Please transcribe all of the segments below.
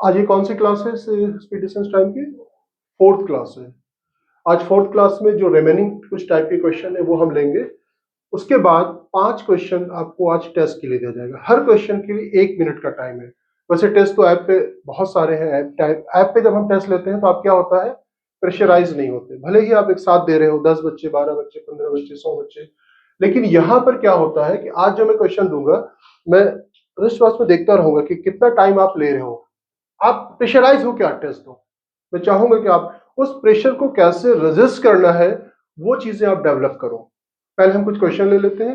आज ये कौन सी क्लास है स्पीड डिस्टेंस टाइम की? फोर्थ क्लास है। आज फोर्थ क्लास में जो रिमेनिंग कुछ टाइप के क्वेश्चन है वो हम लेंगे। उसके बाद 5 क्वेश्चन आपको आज टेस्ट के लिए दिया जाएगा। हर क्वेश्चन के लिए 1 मिनट का टाइम है। वैसे टेस्ट तो ऐप पे बहुत सारे हैं। ऐप पे जब हम टेस्ट लेते हैं तो आप क्या होता है, प्रेशराइज नहीं होते। भले ही आप एक साथ दे रहे हो 10 बच्चे, 12 बच्चे, 15 बच्चे, 100 बच्चे, लेकिन यहाँ पर क्या होता है कि आज जो मैं क्वेश्चन दूंगा, मैं रिस्ट वॉच में देखता रहूंगा कि कितना टाइम आप ले रहे हो। आप प्रेशराइज हो क्या टेस्ट दो। मैं चाहूंगा कि आप उस प्रेशर को कैसे रेजिस्ट करना है वो चीजें आप डेवलप करो। पहले हम कुछ क्वेश्चन ले लेते हैं।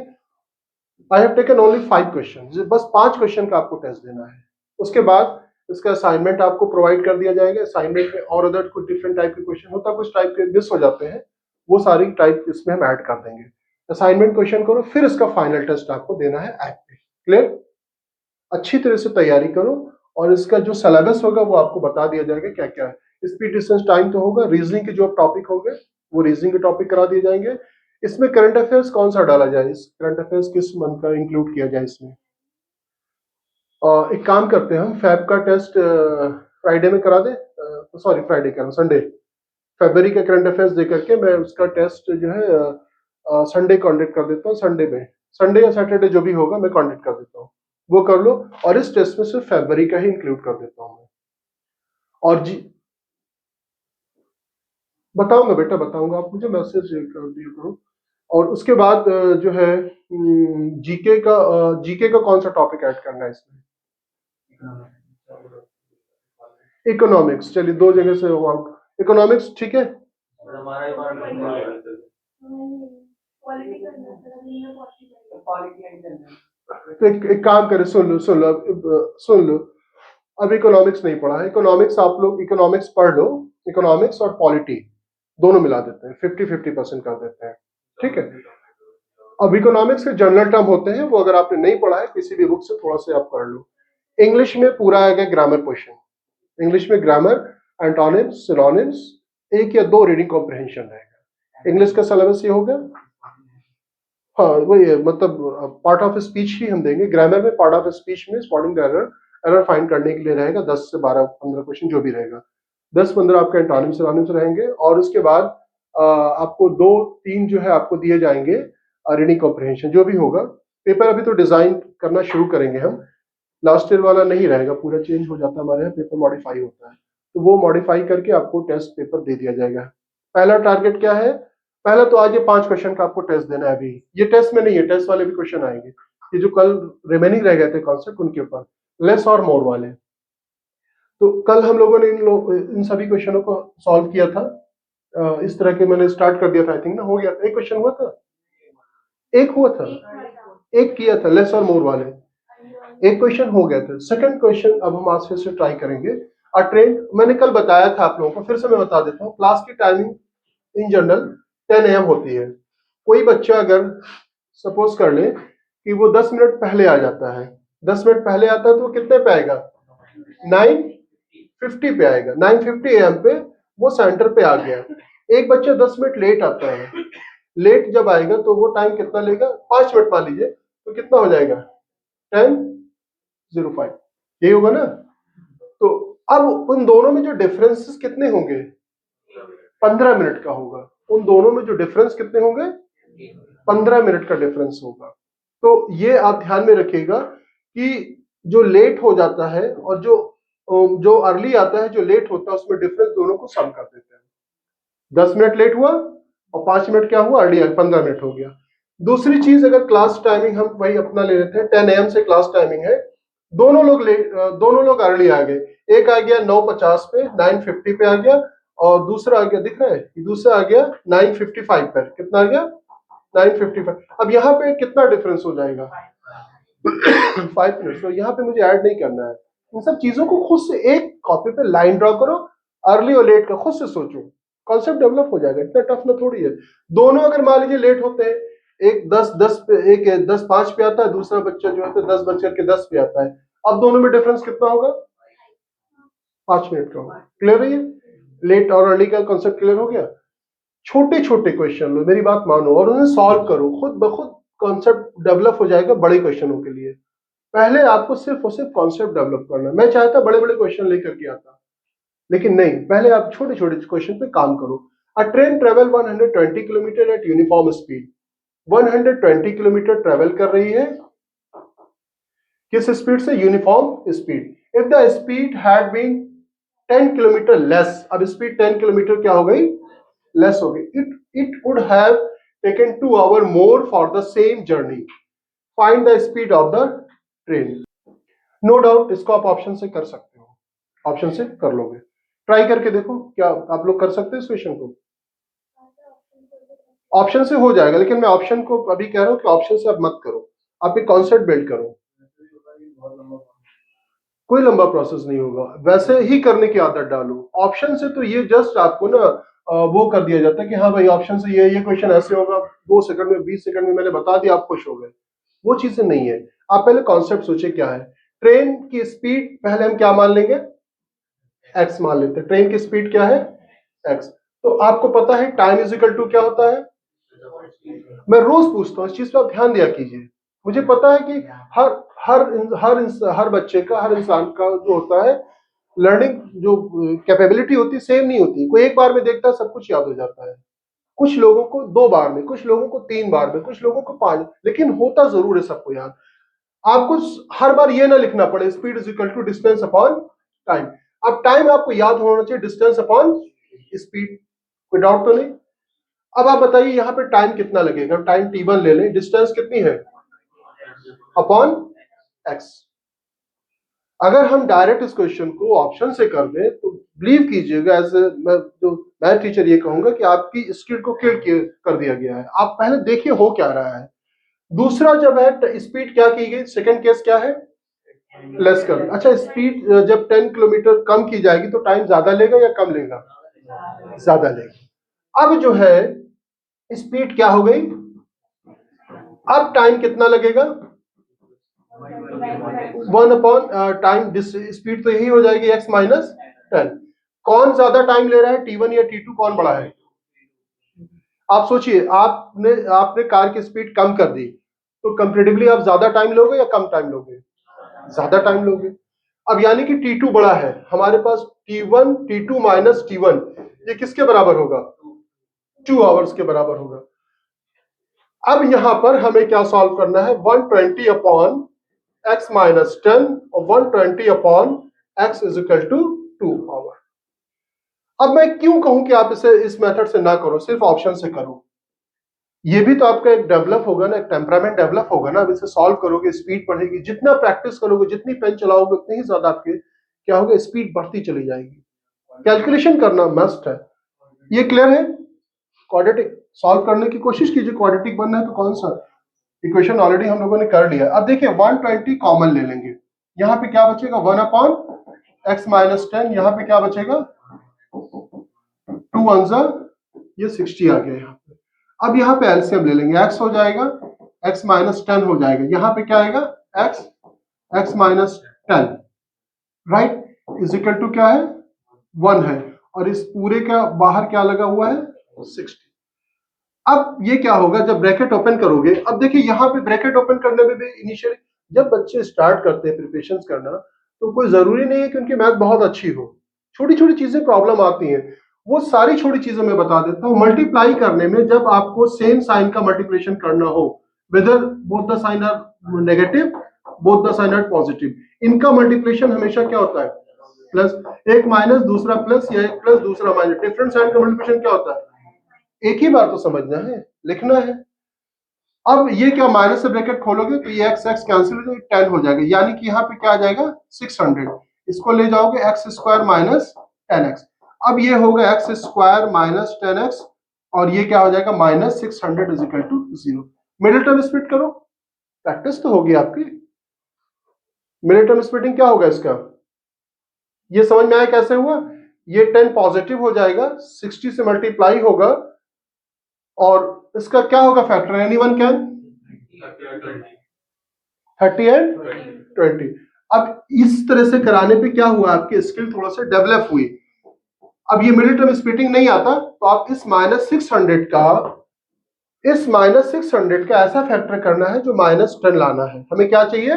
I have taken only 5 question, बस 5 क्वेश्चन का आपको टेस्ट देना है। उसके बाद इसका असाइनमेंट आपको प्रोवाइड कर दिया जाएगा। असाइनमेंट में और अदर कुछ डिफरेंट टाइप के क्वेश्चन होता है, कुछ टाइप के मिस हो जाते हैं, वो सारी टाइप इसमें हम ऐड कर देंगे। असाइनमेंट क्वेश्चन करो, फिर इसका फाइनल टेस्ट आपको देना है ऐप पे। क्लियर? अच्छी तरह से तैयारी करो और इसका जो सिलेबस होगा वो आपको बता दिया जाएगा क्या क्या है। स्पीड डिस्टेंस टाइम तो होगा, रीजनिंग के जो टॉपिक होंगे वो रीजनिंग के टॉपिक करा दिए जाएंगे। इसमें करंट अफेयर्स कौन सा डाला जाए, इस करंट अफेयर्स किस मंथ का इंक्लूड किया जाए इसमें। एक काम करते हैं, हम फैब का टेस्ट फ्राइडे में करा दें, सॉरी फ्राइडे कह रहा हूँ, संडे। फरवरी का करंट अफेयर्स दे करके मैं उसका टेस्ट जो है संडे कॉन्डक्ट कर देता हूँ। संडे में, संडे या सैटरडे जो भी होगा मैं कॉन्डक्ट कर देता हूँ, वो कर लो। और इस टेस्ट में सिर्फ फरवरी का ही इंक्लूड कर देता हूँ मैं। और जी बताऊंगा बेटा, बताऊंगा, आप मुझे मैसेज कर दिया करो। और उसके बाद जो है जीके का कौन सा टॉपिक ऐड करना है इसमें? इकोनॉमिक्स, चलिए 2 जगह से हो आउट। इकोनॉमिक्स ठीक है। तो एक काम करें, सुन लो। अब इकोनॉमिक्स नहीं पढ़ा है। इकोनॉमिक्स आप लोग इकोनॉमिक्स पढ़ लो। इकोनॉमिक्स और पॉलिटी दोनों मिला देते हैं, 50-50% कर देते हैं। ठीक है। अब इकोनॉमिक्स के जनरल टर्म होते हैं, वो अगर आपने नहीं पढ़ा है किसी भी बुक से थोड़ा सा आप पढ़ लो। इंग्लिश में पूरा आएगा ग्रामर क्वेश्चन। इंग्लिश में ग्रामर, एंटोनिम्स, सिनोनिम्स, 1 या 2 रीडिंग कॉम्प्रिहेंशन रहेगा। इंग्लिश का सिलेबस ये होगा। हाँ वही है, मतलब पार्ट ऑफ स्पीच ही हम देंगे। ग्रामर में पार्ट ऑफ स्पीच में स्पॉटिंग एरर, एरर फाइंड करने के लिए रहेगा 10 से 12 15 क्वेश्चन जो भी रहेगा। 10-15 आपके एंटोनिम सिनोनिम्स रहेंगे। और उसके बाद आपको 2-3 जो है आपको दिए जाएंगे रीडिंग कॉम्प्रिहेंशन जो भी होगा। पेपर अभी तो डिजाइन करना शुरू करेंगे हम, लास्ट ईयर वाला नहीं रहेगा, पूरा चेंज हो जाता है हमारे यहाँ, पेपर मॉडिफाई होता है, तो वो मॉडिफाई करके आपको टेस्ट पेपर दे दिया जाएगा। पहला टारगेट क्या है? पहला तो आज ये 5 क्वेश्चन का आपको टेस्ट देना है। अभी ये टेस्ट में नहीं है, टेस्ट वाले भी क्वेश्चन आएंगे, ये जो कल रिमेनिंग रह गए थे कॉन्सेप्ट उनके ऊपर, लेस और मोर वाले। तो कल हम लोगों ने इन सभी क्वेश्चनों को सॉल्व किया था। इस तरह के मैंने स्टार्ट कर दिया था, आई थिंक ना हो गया। एक क्वेश्चन हुआ था, एक हुआ था, एक किया था लेस और मोर वाले, एक क्वेश्चन हो गया था। सेकंड क्वेश्चन अब हम आज फिर से ट्राई करेंगे। ट्रेंड मैंने कल बताया था आप लोगों को, फिर से मैं बता देता हूँ। क्लास की टाइमिंग इन जनरल 10 AM होती है। कोई बच्चा अगर सपोज कर ले कि वो 10 मिनट पहले आ जाता है, 10 मिनट पहले आता है, तो वो कितने पे आएगा? 9:50 पे आएगा। 9:50 AM पे वो सेंटर पे आ गया। एक बच्चा 10 मिनट लेट आता है, लेट जब आएगा तो वो टाइम कितना लेगा? 5 मिनट मान लीजिए, तो कितना हो जाएगा? 10:05, यही होगा ना। तो अब उन दोनों में जो डिफरेंसेस कितने होंगे? 15 मिनट का होगा। उन दोनों में जो डिफरेंस कितने होंगे? 15 मिनट का डिफरेंस होगा। तो ये आप ध्यान में रखिएगा कि जो लेट हो जाता है और जो अर्ली आता है, जो लेट होता है, उसमें डिफरेंस दोनों को सम कर देते हैं। 10 मिनट लेट हुआ और 5 मिनट क्या हुआ? अर्ली, 15 मिनट हो गया। दूसरी चीज, अगर क्लास टाइमिंग हम वही अपना ले लेते हैं, 10 AM से क्लास टाइमिंग है, दोनों लोग अर्ली आ गए। एक आ गया 9:50 पे, 9:50 पे आ गया, और दूसरा आ गया, दिख रहा है, दूसरा आ गया 9:55 पर। कितना आ गया? 9:55। अब यहाँ पे कितना डिफरेंस हो जाएगा? 5 मिनट। तो यहाँ पे मुझे ऐड नहीं करना है। इन सब चीजों को खुद से एक कॉपी पे लाइन ड्रॉ करो, अर्ली और लेट का खुद से सोचो, कॉन्सेप्ट डेवलप हो जाएगा। इतना टफ ना थोड़ी है। दोनों अगर मान लीजिए लेट होते हैं, एक 10:10 पे, एक 10:05 पे आता है, दूसरा बच्चा जो है तो 10:10 पे आता है, अब दोनों में डिफरेंस कितना होगा? 5 मिनट का होगा। क्लियर है? ये लेट और अर्ली का कॉन्सेप्ट क्लियर हो गया। छोटे छोटे क्वेश्चन लो, मेरी बात मानो और उन्हें सॉल्व करो, खुद ब खुद कॉन्सेप्ट डेवलप हो जाएगा बड़े क्वेश्चनों के लिए। पहले आपको सिर्फ और सिर्फ कॉन्सेप्ट डेवलप करना है। मैं चाहता बड़े बड़े क्वेश्चन लेकर के आता, लेकिन नहीं, पहले आप छोटे छोटे क्वेश्चन पे काम करो। A train travel 120 kilometre at uniform speed. 120 kilometre travel कर रही है, किस स्पीड से? Uniform speed. If the speed had been 10 kilometre less, अब स्पीड 10 किलोमीटर क्या हो गई? लेस हो गई। It would have taken 2 hour more for the same journey. Find the speed of the train. No doubt इसको आप option से कर सकते हो, ऑप्शन से कर लोगे। ट्राई करके देखो, क्या आप लोग कर सकते हैं इस क्वेश्चन को? ऑप्शन से हो जाएगा, लेकिन मैं ऑप्शन को अभी कह रहा हूं कि ऑप्शन से आप मत करो, आप एक कॉन्सेप्ट बिल्ड करो। कोई लंबा प्रोसेस नहीं होगा, वैसे ही करने की आदत डालो। ऑप्शन से तो ये जस्ट आपको ना वो कर दिया जाता है कि हाँ भाई ऑप्शन से ये क्वेश्चन ऐसे होगा, 2 सेकंड में 20 सेकंड में मैंने बता दिया, आप खुश हो गए। वो चीजें नहीं है। आप पहले कॉन्सेप्ट सोचे क्या है। ट्रेन की स्पीड पहले हम क्या मान लेंगे? एक्स मान लेते हैं। ट्रेन की स्पीड क्या है? एक्स। तो आपको पता है टाइम इज इक्वल टू क्या होता है? मैं रोज पूछता हूँ, इस चीज पर आप ध्यान दिया कीजिए। मुझे पता है कि हर बच्चे का, हर इंसान का जो होता है लर्निंग जो कैपेबिलिटी होती है सेम नहीं होती। कोई एक बार में देखता है सब कुछ याद हो जाता है, कुछ लोगों को 2 बार में, कुछ लोगों को 3 बार में, कुछ लोगों को 5, लेकिन होता जरूर है सबको याद। आपको हर बार ये ना लिखना पड़े speed is equal to distance upon time. अब टाइम आपको याद होना चाहिए, डिस्टेंस अपॉन स्पीड। कोई डाउट तो नहीं? अब आप बताइए यहाँ पे टाइम कितना लगेगा? टाइम t1 ले लें, डिस्टेंस कितनी है? Upon x. अगर हम डायरेक्ट इस क्वेश्चन को ऑप्शन से कर दें तो बिलीव कीजिएगा, एज मैं टीचर ये कहूंगा कि आपकी स्किल को किल कर दिया गया है। आप पहले देखिए हो क्या रहा है। दूसरा जब है स्पीड क्या की गई, सेकंड केस क्या है? लेस कर। अच्छा, स्पीड जब 10 किलोमीटर कम की जाएगी तो टाइम ज्यादा लेगा या कम लेगा? ज्यादा लेगा। अब जो है स्पीड क्या हो गई, अब टाइम कितना लगेगा? 1 अपॉन टाइम, स्पीड तो यही हो जाएगी x माइनस 10। कौन ज्यादा टाइम ले रहा है, t1 या t2? कौन बड़ा है? आप सोचिए, आपने कार की स्पीड कम कर दी तो कंपैरेटिवली आप ज्यादा टाइम लोगे या कम टाइम लोगे? ज्यादा टाइम लोगे। अब यानी कि t2 बड़ा है हमारे पास। t1 t2 माइनस t1 ये किसके बराबर होगा? 2 आवर्स के बराबर होगा। अब यहां पर हमें क्या सॉल्व करना है? 120 अपॉन x माइनस 10 और 120 upon x is equal to 2 hour. अब मैं क्यों कहूं कि आप इसे इस मेथड से ना करो, सिर्फ ऑप्शन से करो। ये भी तो आपका एक डेवलप होगा ना, एक टेम्परामेंट डेवलप होगा ना। अब इसे सॉल्व करोगे, स्पीड बढ़ेगी, जितना प्रैक्टिस करोगे, जितनी पेन चलाओगे, उतनी ही ज्यादा आपके क्या होगा, स्पीड बढ़ती चली जाएगी। कैलकुलेशन करना मस्ट है। ये क्लियर है? क्वाड्रेटिक सॉल्व करने की कोशिश कीजिए। क्वाड्रेटिक बनना है तो कौन सा इक्वेशन ऑलरेडी हम लोगों ने कर लिया। अब देखिए 120 कॉमन ले लेंगे, यहाँ पे क्या बचेगा? 1 अपॉन x माइनस 10। यहाँ पे क्या बचेगा? 2 1 ये 60 आ गया यहाँ पे। अब यहाँ पे एलसीएम ले लेंगे, x हो जाएगा x माइनस 10 हो जाएगा। यहाँ पे क्या आएगा? x minus 10 right is equal to क्या है? 1 है। और इस पूरे का बाहर क्या लगा हुआ है? 60। अब ये क्या होगा जब ब्रैकेट ओपन करोगे? अब देखिए यहाँ पे ब्रैकेट ओपन करने में भी इनिशियली जब बच्चे स्टार्ट करते हैं प्रिपरेशन करना, तो कोई जरूरी नहीं है कि उनकी मैथ बहुत अच्छी हो। छोटी छोटी चीजें प्रॉब्लम आती हैं, वो सारी छोटी चीजें मैं बता देता हूँ। मल्टीप्लाई करने में जब आपको सेम साइन का मल्टीप्लिकेशन करना हो, whether both the sign are negative, both the sign are positive, इनका मल्टीप्लिकेशन हमेशा क्या होता है? प्लस। एक माइनस दूसरा प्लस या एक प्लस दूसरा माइनस, डिफरेंट साइन का मल्टीप्लिकेशन क्या होता है? एक ही बार तो समझना है, लिखना है। अब ये क्या, माइनस से ब्रैकेट खोलोगे तो ये x कैंसिल हो जाएगा, 10 हो जाएगा। यानी कि यहाँ पे क्या आ जाएगा? 600। इसको ले जाओगे x स्क्वायर माइनस 10x। अब ये होगा x स्क्वायर माइनस 10x और ये क्या हो जाएगा? Minus 600 is equal to 0। Middle term split करो, प्रैक्टिस तो होगी आपकी। मिडिल टर्म स्प्लिटिंग क्या होगा इसका? ये समझ में आया कैसे हुआ? ये 10 पॉजिटिव हो जाएगा, 60 से मल्टीप्लाई होगा और इसका क्या होगा फैक्टर? Anyone can 30 and 20। अब इस तरह से कराने पे क्या हुआ, आपकी स्किल थोड़ा सा डेवलप हुई। अब ये मिडिल टर्म स्प्लिटिंग नहीं आता तो आप इस माइनस 600 का ऐसा फैक्टर करना है जो माइनस 10 लाना है। हमें क्या चाहिए?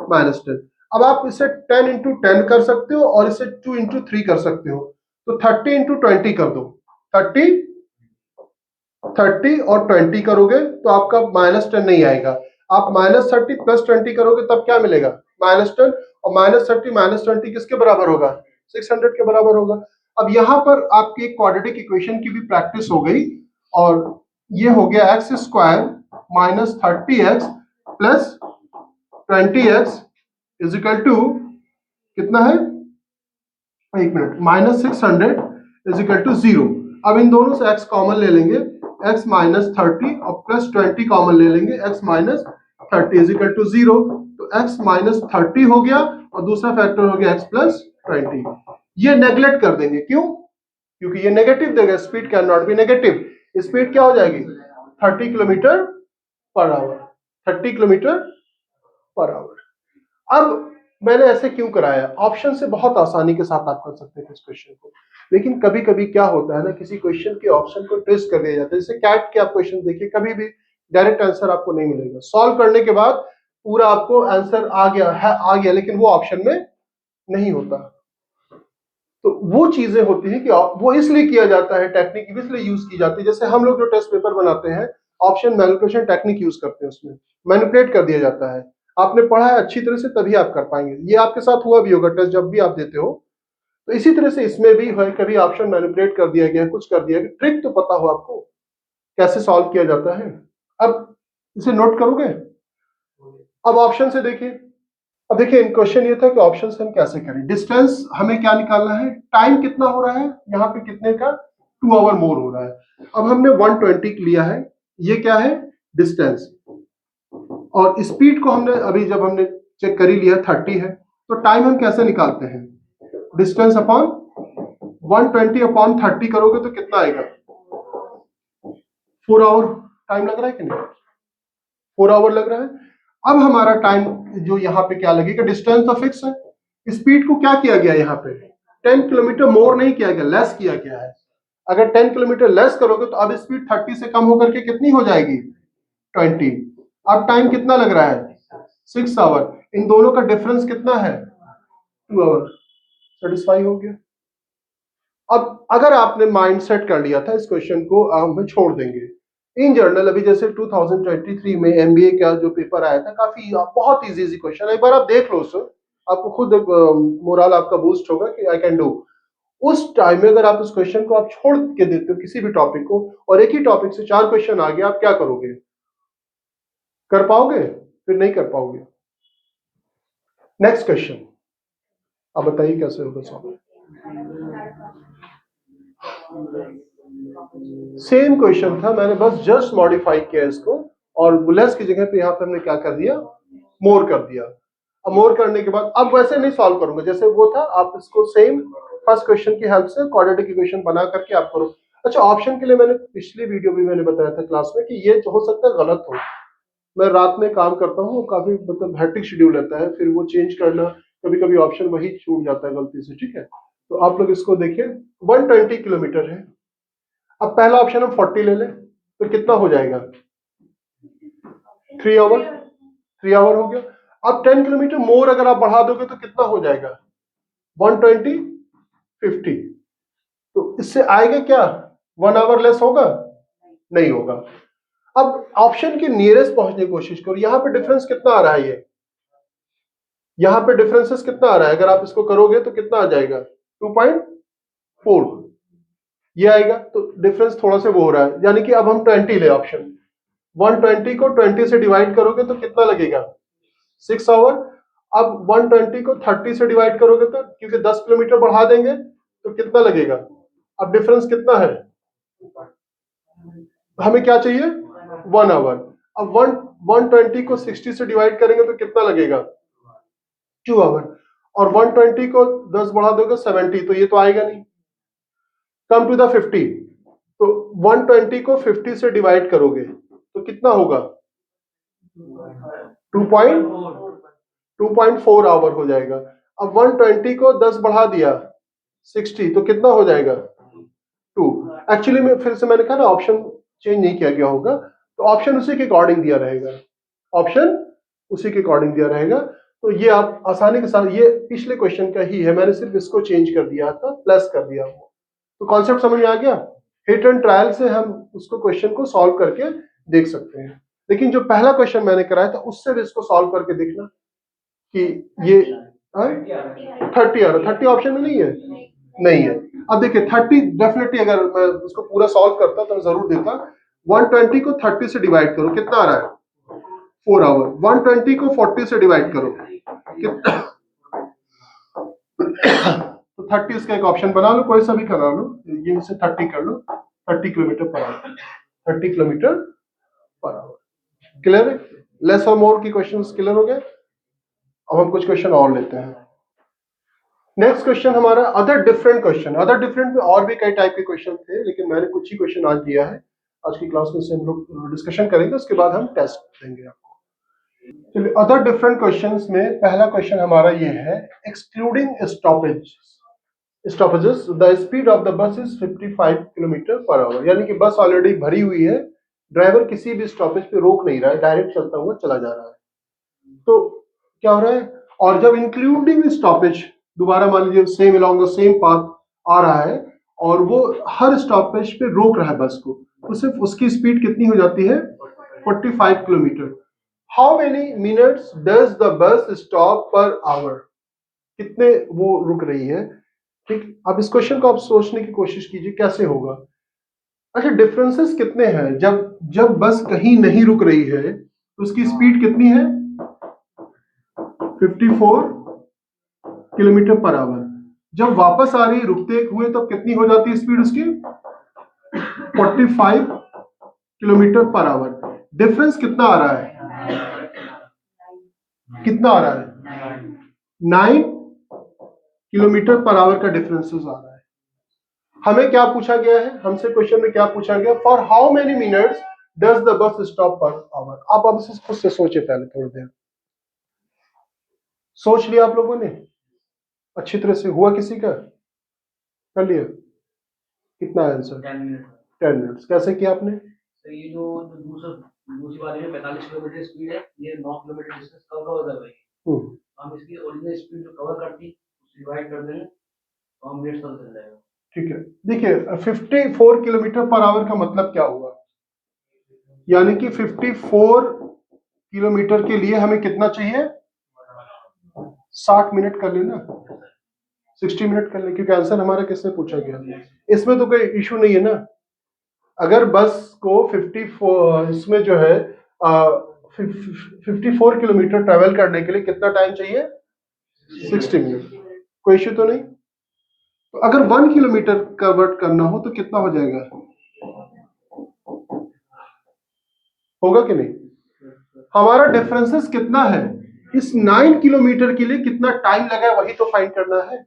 -10। अब आप इसे 10 इंटू 10 कर सकते हो और इसे 2 इंटू 3 कर सकते हो, तो 30 इंटू 20 कर दो। 30 और 20 करोगे तो आपका -10 नहीं आएगा। आप -30 प्लस 20 करोगे तब क्या मिलेगा? -10। और -30 -20 किसके बराबर होगा? 600 के बराबर होगा। अब यहां पर आपकी एक क्वाड्रेटिक इक्वेशन की भी प्रैक्टिस हो गई, और ये हो गया x square minus 30x plus 20x is equal to कितना है? एक मिनट, -600 इज इक्वल टू 0। अब इन दोनों से x कॉमन ले लेंगे, x माइनस 30 और प्लस 20 कॉमन ले लेंगे, x minus 30 is equal to 0। तो x माइनस 30 हो गया और दूसरा फैक्टर हो गया x प्लस 20। ये नेग्लेक्ट कर देंगे, क्यों? क्योंकि ये नेगेटिव देगा, speed can not be negative. Speed क्या हो जाएगी? 30 kilometre per our. 30 kilometre per our. अब मैंने ऐसे क्यों कराया? ऑप्शन से बहुत आसानी के साथ आप कर सकते हैं इस क्वेश्चन को, लेकिन कभी कभी क्या होता है ना, किसी क्वेश्चन के ऑप्शन को ट्विस्ट कर दिया जाता है। जैसे कैट के आप क्वेश्चन देखिए, कभी भी डायरेक्ट आंसर आपको नहीं मिलेगा। सॉल्व करने के बाद पूरा आपको आंसर आ गया, लेकिन वो ऑप्शन में नहीं होता। तो वो चीजें होती है कि वो इसलिए किया जाता है, टेक्निक इसलिए यूज की जाती है। जैसे हम लोग जो टेस्ट पेपर बनाते हैं, ऑप्शन मैनिपुलेशन टेक्निक यूज करते हैं, उसमें मैनिपुलेट कर दिया जाता है। आपने पढ़ा है अच्छी तरह से तभी आप कर पाएंगे। ये आपके साथ हुआ भी होगा, टेस्ट जब भी आप देते हो। तो इसी तरह से इसमें भी है, कभी ऑप्शन मैनिपुलेट कर दिया गया, कुछ कर दिया गया। ट्रिक तो पता हो आपको कैसे सॉल्व किया जाता है। अब इसे नोट करोगे? अब ऑप्शन से देखिए। अब देखिए, क्वेश्चन ये था कि ऑप्शन से हम कैसे करें। डिस्टेंस हमें क्या निकालना है, टाइम कितना हो रहा है यहाँ पे, कितने का? 2 आवर मोर हो रहा है। अब हमने 120 लिया है, ये क्या है? डिस्टेंस। और स्पीड को हमने अभी जब हमने चेक कर ही लिया 30 है, तो टाइम हम कैसे निकालते हैं? डिस्टेंस अपॉन 120 अपॉन 30 करोगे तो कितना आएगा? 4 आवर टाइम लग रहा है कि नहीं? 4 आवर लग रहा है। अब हमारा टाइम जो यहाँ पे क्या लगेगा? डिस्टेंस तो फिक्स है। स्पीड को क्या किया गया यहाँ पे? 10 किलोमीटर मोर नहीं किया गया, लेस किया गया है। अगर 10 किलोमीटर लेस करोगे तो अब स्पीड 30 से कम होकर के कितनी हो जाएगी? 20। अब टाइम कितना लग रहा है? 6 आवर। इन दोनों का डिफरेंस कितना है? 2 आवर। सेटिस्फाई हो गया। अब अगर आपने माइंड सेट कर लिया था इस क्वेश्चन को हम छोड़ देंगे, इन जनरल अभी जैसे 2023 में एमबीए का जो पेपर आया था, काफी बहुत इजी क्वेश्चन है। एक बार आप देख लो उसको, आपको खुद मोरल आपका बूस्ट होगा कि आई कैन डू। उस टाइम में अगर आप उस क्वेश्चन को आप छोड़ के देते हो किसी भी टॉपिक को, और एक ही टॉपिक से 4 क्वेश्चन आ गए, आप क्या करोगे? कर पाओगे? फिर नहीं कर पाओगे। नेक्स्ट क्वेश्चन, आप बताइए कैसे होगा सॉल्व। सेम क्वेश्चन था, मैंने बस जस्ट मॉडिफाई किया इसको, और लेस की जगह पे यहाँ पे हमने क्या कर दिया? मोर कर दिया। अब मोर करने के बाद अब वैसे नहीं सॉल्व करूंगा जैसे वो था, आप इसको सेम फर्स्ट क्वेश्चन की हेल्प से क्वाड्रेटिक इक्वेशन बना करके आप करो। अच्छा, ऑप्शन के लिए मैंने पिछली वीडियो भी मैंने बताया था क्लास में कि ये हो सकता है गलत हो। मैं रात में काम करता हूँ, काफी मतलब हैट्रिक शेड्यूल रहता है, फिर वो चेंज करना, कभी कभी ऑप्शन वही छूट जाता है गलती से। ठीक है, तो आप लोग इसको देखिए। 120 किलोमीटर है। अब पहला ऑप्शन हम 40 ले लें तो कितना हो जाएगा? 3 आवर। 3 आवर हो गया। अब 10 किलोमीटर मोर अगर आप बढ़ा दोगे तो कितना हो जाएगा? 120 50। तो इससे आएगा क्या? 1 आवर लेस होगा? नहीं होगा। अब ऑप्शन के नियरेस्ट पहुंचने की कोशिश करो। यहां पे डिफरेंस कितना आ रहा है? ये यहां पे डिफरेंसेस कितना आ रहा है? अगर आप इसको करोगे तो कितना आ जाएगा? 2.4 ये आएगा। तो डिफरेंस थोड़ा सा वो हो रहा है, यानी कि अब हम 20 ले ऑप्शन। 120 को 20 से डिवाइड करोगे तो कितना लगेगा? 6 आवर। अब 120 को 30 से डिवाइड करोगे तो, क्योंकि 10 किलोमीटर बढ़ा देंगे, तो कितना लगेगा? अब डिफरेंस कितना है? हमें क्या चाहिए? 1 आवर। अब 120 को 60 से डिवाइड करेंगे तो कितना लगेगा? 2 आवर। और 120 को 10 बढ़ा दोगे 70, तो ये तो आएगा नहीं। Come to the 50। तो 120 को 50 से डिवाइड करोगे तो कितना होगा? 2.4 आवर हो जाएगा। अब 120 को 10 बढ़ा दिया 60, तो कितना हो जाएगा? 2। एक्चुअली में फिर से मैंने कहा ना, ऑप्शन चेंज नहीं किया गया होगा, तो ऑप्शन उसी के अकॉर्डिंग दिया रहेगा। ऑप्शन उसी के अकॉर्डिंग दिया रहेगा। तो ये आप आसानी के साथ, ये पिछले क्वेश्चन का ही है, मैंने सिर्फ इसको चेंज कर दिया था, प्लस कर दिया वो। तो कॉन्सेप्ट समझ में आ गया। हिट एंड ट्रायल से हम उसको क्वेश्चन को सॉल्व करके देख सकते हैं। लेकिन जो पहला क्वेश्चन मैंने कराया था उससे भी इसको सॉल्व करके देखना कि ये 30 आ रहा, 30 ऑप्शन में नहीं है, नहीं है। अब देखिए 30 डेफिनेटली अगर मैं उसको पूरा सॉल्व करता तो मैं जरूर देता। 120 को 30 से डिवाइड करो, कितना आ रहा है? 4 आवर। 120 को 40 से डिवाइड करो, कितना? तो 30 इसका एक ऑप्शन बना लो, कोई सा भी करा लो, ये इसे 30 कर लो, 30 kilometre per our, 30 kilometre per our. Clear है? लेस और मोर की क्वेश्चंस क्लियर हो गए। अब हम कुछ क्वेश्चन और लेते हैं। नेक्स्ट क्वेश्चन हमारा other different question. Other different में और भी कई टाइप के क्वेश्चन थे, लेकिन मैंने कुछ ही क्वेश्चन आज दिया है। आज की क्लास में से हम लोग डिस्कशन करेंगे, उसके बाद हम टेस्ट देंगे आपको। चलिए, अदर डिफरेंट क्वेश्चंस में पहला क्वेश्चन हमारा ये है, excluding stoppages the speed of the bus is 55 kilometre per our. यानी कि बस ऑलरेडी भरी हुई है, ड्राइवर किसी भी स्टॉपेज पे रोक नहीं रहा है, डायरेक्ट चलता हुआ चला जा रहा है। तो क्या हो रहा है? और जब इंक्लूडिंग स्टॉपेज, दोबारा मान लीजिए same along the same path आ रहा है और वो हर स्टॉपेज पे रोक रहा है बस को, तो सिर्फ उसकी स्पीड कितनी हो जाती है? 45 kilometre. How many minutes does the bus stop per hour? कितने वो रुक रही है? ठीक, अब इस क्वेश्चन को आप सोचने की कोशिश कीजिए कैसे होगा। अच्छा, डिफरेंसेस कितने हैं? जब बस कहीं नहीं रुक रही है तो उसकी स्पीड कितनी है? 54 किलोमीटर पर आवर। जब वापस आ रही रुकते हुए तो कितनी हो जाती है स्पीड उसकी? 45 किलोमीटर पर आवर। डिफरेंस कितना आ रहा है? कितना आ रहा है? 9 किलोमीटर पर आवर का डिफरेंसेस आ रहा है। हमें क्या पूछा गया है? हमसे क्वेश्चन में क्या पूछा गया? For how many minutes does the bus stop per hour? आप अब खुद से सोचे, पहले थोड़ी देर सोच लिया आप लोगों ने? अच्छी तरह से हुआ? किसी का कर लिया? कितना आंसर? 10 मिनट्स। कैसे किया आपने? तो ये जो दूसरी वाली में 45 किलोमीटर स्पीड है, ये 9 किलोमीटर डिस्टेंस कवर कर रही है। हम इसकी ओरिजिनल स्पीड जो कवर करती उसे डिवाइड कर देंगे तो हम मिनट्स पता चल जाएगा। ठीक है, देखिए 54 किलोमीटर पर आवर का मतलब क्या हुआ? यानी कि 54 किलोमीटर के लिए हमें कितना चाहिए? 60 मिनट कर लेना, 60 मिनट कर ले, क्योंकि आंसर हमारा किससे पूछा गया? इसमें तो कोई इशू नहीं है ना। अगर बस को 54 इसमें जो है 54 किलोमीटर ट्रेवल करने के लिए कितना टाइम चाहिए? 60 मिनट। कोई इशू तो नहीं। तो अगर 1 किलोमीटर कन्वर्ट करना हो तो कितना हो जाएगा? होगा कि नहीं? हमारा डिफरेंसेस कितना है? इस 9 किलोमीटर के लिए कितना टाइम लगा है वही तो फाइंड करना है।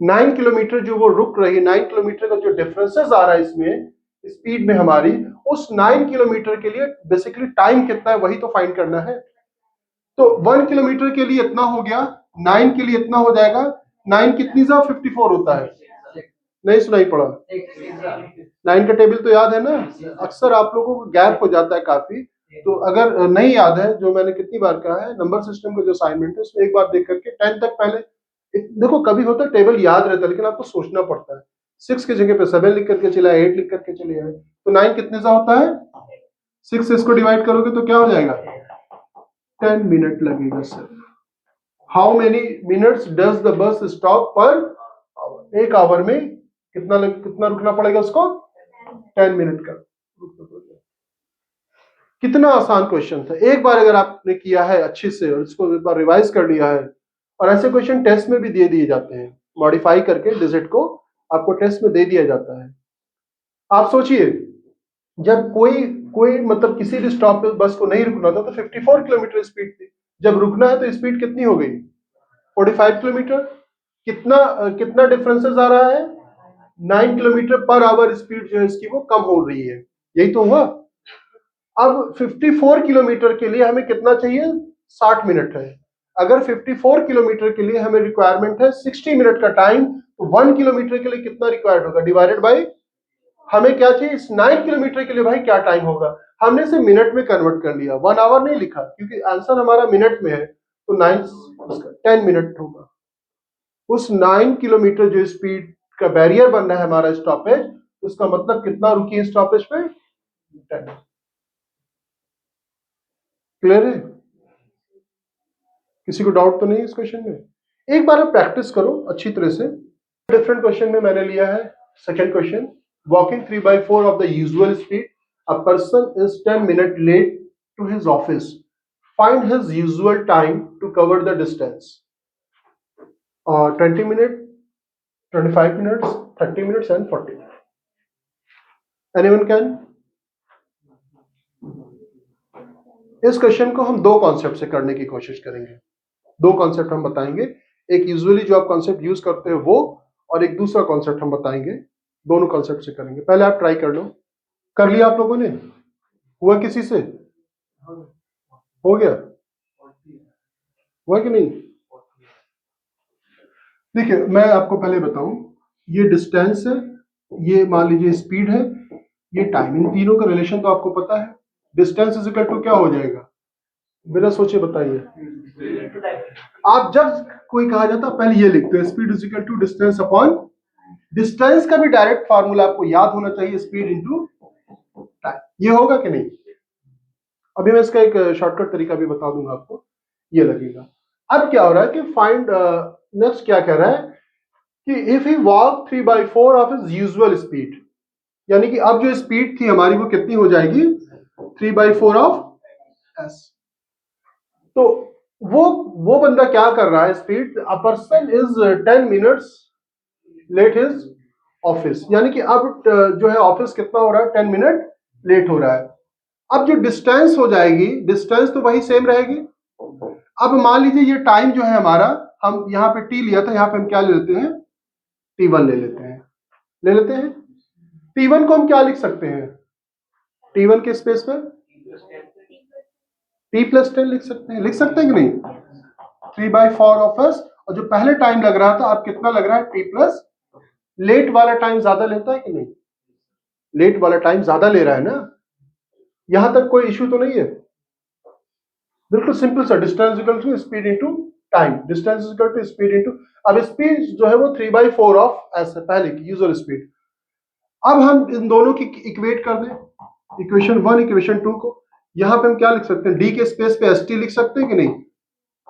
9 किलोमीटर जो वो रुक रही है, 9 किलोमीटर का जो डिफरेंसेस आ रहा है इसमें स्पीड में हमारी, उस 9 किलोमीटर के लिए बेसिकली टाइम कितना है वही तो फाइंड करना है। तो 1 किलोमीटर के लिए इतना हो गया, 9 के लिए इतना हो जाएगा। 9 कितनी सा 54 होता है? नहीं सुनाई पड़ा? 9 का टेबल तो याद है ना? अक्सर आप लोगों को गैप हो जाता है काफी, तो अगर नहीं याद है, जो मैंने कितनी बार कहा है, नंबर सिस्टम का जो असाइनमेंट है उसमें एक बार देख करके 10 तक पहले देखो। कभी होता है टेबल याद रहता है लेकिन आपको सोचना पड़ता है। 6 की जगह पे 7 लिख करके चले आए, 8 लिख करके चले आए, तो 9 कितने सा होता है? 6 से इसको डिवाइड करोगे तो क्या हो जाएगा? 10 मिनट लगेगा सिर्फ। How many minutes does the bus stop per hour? एक आवर में कितना रुकना पड़ेगा उसको? 10 मिनट का। कितना आसान क्वेश्चन था। एक बार अगर आपने किया है अच्छे से और इसको एक बार रिवाइज कर लिया है, और ऐसे क्वेश्चन टेस्ट में भी दे दिए जाते हैं, मॉडिफाई करके डिजिट को आपको टेस्ट में दे दिया जाता है। आप सोचिए, जब कोई कोई मतलब किसी भी स्टॉप पे बस को नहीं रुकना था तो 54 किलोमीटर स्पीड थी, जब रुकना है तो स्पीड कितनी हो गई? 45 किलोमीटर। कितना डिफरेंसेस आ रहा है? 9 किलोमीटर पर आवर स्पीड जो है इसकी वो कम हो रही है, यही तो हुआ। अब 54 किलोमीटर के लिए हमें कितना चाहिए? 60 मिनट है। अगर 54 किलोमीटर के लिए हमें रिक्वायरमेंट है 60 मिनट का टाइम, तो 1 किलोमीटर के लिए कितना रिक्वायर्ड होगा? डिवाइडेड बाय हमें क्या चाहिए इस 9 किलोमीटर के लिए भाई क्या टाइम होगा? हमने इसे मिनट में कन्वर्ट कर लिया, 1 आवर नहीं लिखा क्योंकि आंसर हमारा मिनट में है। तो 10 मिनट होगा। उस 9 किलोमीटर जो स्पीड का बैरियर बन रहा है हमारा स्टॉपेज, उसका मतलब कितना रुकी है स्टॉपेज पे? 10। क्लियर है? किसी को डाउट तो नहीं है इस क्वेश्चन में? एक बार आप प्रैक्टिस करो अच्छी तरह से। डिफरेंट क्वेश्चन में मैंने लिया है second question, walking 3/4 of the usual speed, a person is 10 minute late to his office, find his usual time to cover the distance. 20 minute, 25 minutes, 30 minutes and 40 minutes. Anyone can? इस क्वेश्चन को हम दो concept से करने की कोशिश करेंगे। दो कॉन्सेप्ट हम बताएंगे, एक यूजुअली जो आप कॉन्सेप्ट यूज करते हो वो, और एक दूसरा कॉन्सेप्ट हम बताएंगे। दोनों कॉन्सेप्ट से करेंगे। पहले आप ट्राई कर लो। कर लिया आप लोगों ने? हुआ किसी से? हो गया? हुआ कि नहीं? देखिए मैं आपको पहले बताऊं, ये डिस्टेंस है, ये मान लीजिए स्पीड है, ये टाइम, इन तीनों का रिलेशन तो आपको पता है। डिस्टेंस इज इक्वल टू क्या हो जाएगा? बिना सोचे बताइए। आप जब कोई कहा जाता है पहले ये लिखते हैं, speed is equal to distance upon, distance का भी डायरेक्ट फार्मूला आपको याद होना चाहिए, स्पीड इनटू टाइम। ये होगा कि नहीं? अभी मैं इसका एक शॉर्टकट तरीका भी बता दूंगा आपको, ये लगेगा। अब क्या हो रहा है कि फाइंड, नेक्स्ट क्या कह रहा है कि if he walk 3/4 of his usual speed, यानी कि अब जो स्पीड थी हमारी वो कितनी हो जाएगी? 3/4 ऑफ एस। तो वो बंदा क्या कर रहा है speed, a person is 10 minutes late his office, यानी कि अब जो है ऑफिस कितना हो रहा है? 10 मिनट लेट हो रहा है। अब जो डिस्टेंस हो जाएगी, डिस्टेंस तो वही सेम रहेगी। अब मान लीजिए ये टाइम जो है हमारा, हम यहाँ पे टी लिया था, यहाँ पे हम क्या ले लेते हैं? T1 ले लेते हैं, ले लेते हैं। T1 को हम क्या लिख सकते हैं? T1 के स्पेस पर T+10 लिख सकते हैं, लिख सकते हैं कि नहीं? 3/4 ऑफ एस, और जो पहले टाइम लग रहा था अब कितना लग रहा है? T+, लेट वाला टाइम ज्यादा लेता है कि नहीं? लेट वाला टाइम ज्यादा ले रहा है ना? यहां तक कोई इश्यू तो नहीं है? बिल्कुल सिंपल सा, distance equal to speed into time, distance equal to speed into, अब स्पीड जो है वो 3/4 ऑफ एस है पहले की यूजुअल स्पीड। अब हम इन दोनों की इक्वेट कर दें, इक्वेशन 1 इक्वेशन 2 को। यहां पे हम क्या लिख सकते हैं? डी के स्पेस पे एस टी लिख सकते हैं कि नहीं?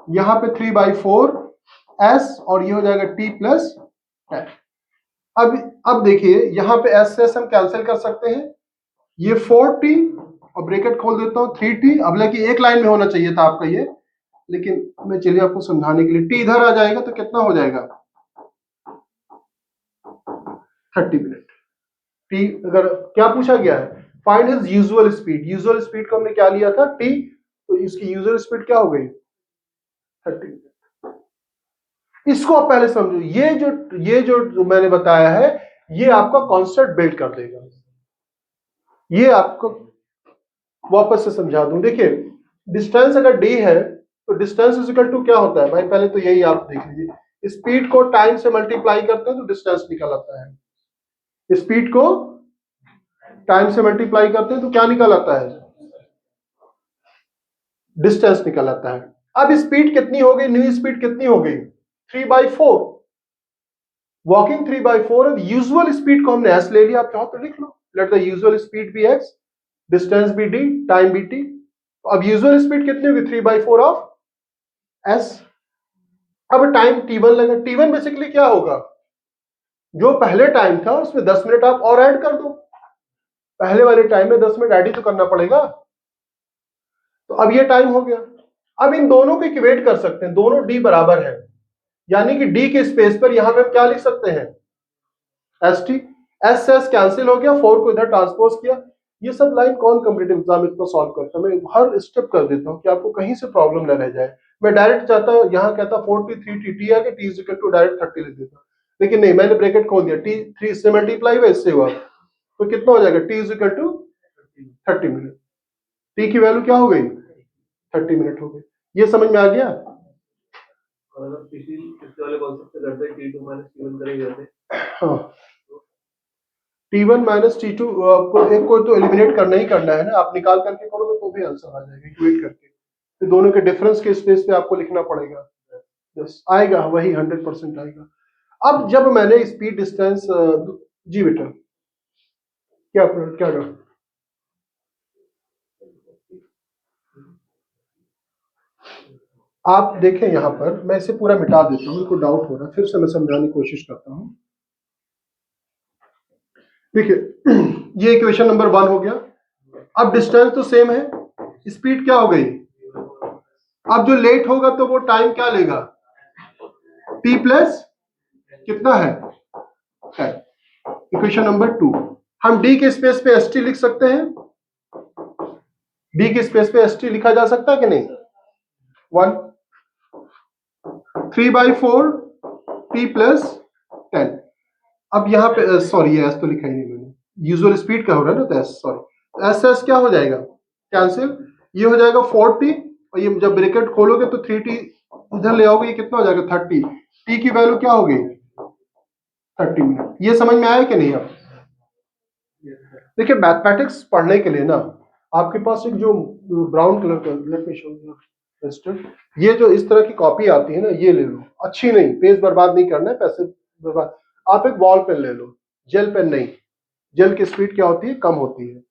यहां पे 3/4 एस, और ये हो जाएगा T+10। अब देखिए यहां पे एस से एस हम कैंसिल कर सकते हैं, ये 4T, और ब्रैकेट खोल देता हूं 3T। अब लेकिन एक लाइन में होना चाहिए था आपका ये, लेकिन मैं चलिए आपको समझाने के लिए, T इधर आ जाएगा तो कितना हो जाएगा? 30 मिनट। T अगर क्या पूछा गया है? Find his usual speed, usual speed को हमने क्या लिया था? T, तो इसकी यूजुअल स्पीड क्या हो गई? 30 मिनट। इसको आप पहले समझो, ये जो मैंने बताया है ये आपका कॉन्सेप्ट बिल्ड कर देगा। ये आपको वापस से समझा दूं, देखिए डिस्टेंस अगर d है तो डिस्टेंस इज इक्वल टू क्या होता है भाई? पहले तो यही आप देख लीजिए, स्पीड को टाइम से मल्टीप्लाई करते हैं तो डिस्टेंस निकल आता है। स्पीड को टाइम से मल्टीप्लाई करते हैं तो क्या निकल आता है? डिस्टेंस निकल आता है। अब स्पीड कितनी हो गई? न्यू स्पीड कितनी हो गई? 3/4। वॉकिंग 3/4, अब यूजुअल स्पीड को हमने एस ले लिया, आप चाहो तो लिख लो, let the usual speed be X, distance be D, time be T. अब यूजुअल स्पीड कितनी होगी? 3/4 ऑफ एस। अब टाइम T1 लगा, T1 बेसिकली क्या होगा? जो पहले टाइम था उसमें 10 मिनट आप और ऐड कर दो, पहले वाले टाइम में 10 मिनट ऐड ही तो करना पड़ेगा। तो अब ये टाइम हो गया। अब इन दोनों को इक्वेट कर सकते हैं, दोनों d बराबर है, यानी कि d के स्पेस पर यहां पे हम क्या लिख सकते हैं? एस टी, एस से एस कैंसिल हो गया, 4 को इधर ट्रांसपोज किया। ये सब लाइन कौन कॉम्पिटिटिव एग्जाम इतना सॉल्व करता है? मैं हर स्टेप कर देता हूं कि आपको कहीं से प्रॉब्लम न रह जाए। मैं डायरेक्ट चाहता हूं, यहां कहता 43 टी आ गया, T is equal to direct 30 लिख देता, लेकिन नहीं, मैंने ब्रैकेट खोल दिया, टी 3 इससे मल्टीप्लाई हुआ, इससे हुआ, तो कितना हो जाएगा? T is equal to 30 minute. T की वैल्यू क्या हो गई? 30 मिनट हो गई। ये समझ में आ गया? अगर पिछले वाले कॉन्सेप्ट से करते हैं T2 माइनस T1 करेंगे, हाँ, T1 माइनस T2 को एक को तो एलिमिनेट करना ही करना है ना, आप निकाल करके करोगे तो भी आंसर आ जाएगा इक्वेट करके। तो दोनों के डिफरेंस के स्पेस पे आपको लिखना पड़ेगा। यस, आएगा वही 100% आएगा। अब जब मैंने स्पीड डिस्टेंस, जी बेटा क्या क्या कहा? आप देखें यहाँ पर, मैं इसे पूरा मिटा देता हूँ, मेरे को डाउट हो रहा है, फिर से मैं समझाने की कोशिश करता हूँ। देखिए ये इक्वेशन नंबर 1 हो गया। अब डिस्टेंस तो सेम है, स्पीड क्या हो गई? अब जो लेट होगा तो वो टाइम क्या लेगा? t प्लस कितना है? Equation number 2। हम d के स्पेस पे st लिख सकते हैं, d के स्पेस पे st लिखा जा सकता है कि नहीं? 1 3/4 t प्लस 10। अब यहाँ पे सॉरी एस तो लिखा ही नहीं मैंने, यूजुअल स्पीड का हो रहा है ना, तो एस सॉरी एस एस क्या हो जाएगा? कैंसिल, ये हो जाएगा 40 और ये जब ब्रैकेट खोलोगे तो 3t इधर ले आओगे, ये कितना हो जाएगा? 30। t की वैल्यू क्या हो गई? 30 मिनट। ये समझ में आया कि नहीं? अब देखिए मैथमेटिक्स पढ़ने के लिए ना आपके पास एक जो ब्राउन कलर का, लेट मी शो यू, ये जो इस तरह की कॉपी आती है ना, ये ले लो। अच्छी नहीं, पेज बर्बाद नहीं करना है, पैसे बर्बाद। आप एक बॉल पेन ले लो, जेल पेन नहीं, जेल की स्पीड क्या होती है? कम होती है।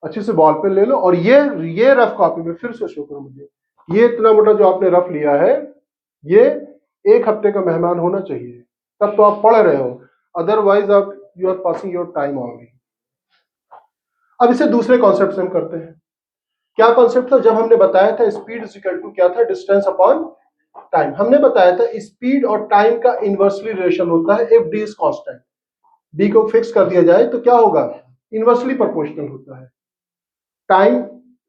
अच्छे से बॉल पेन ले लो और ये रफ कॉपी में फिर से शो करो मुझे। ये इतना मोटा जो आपने रफ लिया है, ये 1 हफ्ते का मेहमान होना चाहिए, तब तो आप पढ़ रहे हो, अदरवाइज आप you are passing your time only. अब इसे दूसरे कॉन्सेप्ट से हम करते हैं। क्या कॉन्सेप्ट था? जब हमने बताया था स्पीड इज इक्वल टू क्या था? Distance upon time. हमने बताया था स्पीड और टाइम का इनवर्सली रिलेशन होता है if D is constant. D को फिक्स कर दिया जाए तो क्या होगा? इनवर्सली प्रोपोर्शनल होता है। टाइम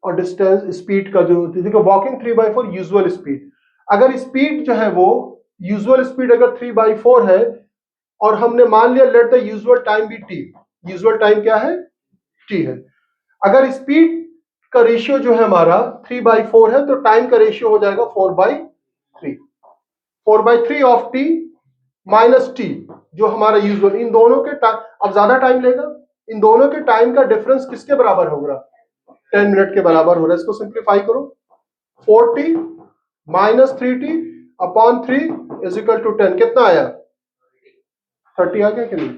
और डिस्टेंस स्पीड का जो देखो, वॉकिंग 3/4 यूजुअल स्पीड, अगर स्पीड जो है वो यूजुअल स्पीड अगर 3/4 है और हमने मान लिया let the usual time be T, usual time क्या है? टी है। अगर स्पीड का रेशियो जो है हमारा 3/4 है तो टाइम का रेशियो हो जाएगा 4/3। 4/3 ऑफ टी माइनस टी जो हमारा यूजुअल, इन दोनों के टाइम, अब ज्यादा टाइम लेगा, इन दोनों के टाइम का डिफरेंस किसके बराबर होगा? 10 मिनट के बराबर हो रहा है। इसको सिंप्लीफाई करो, 4t minus 3t upon 3 is equal to 10। कितना आया? 30 आ गया कि नहीं?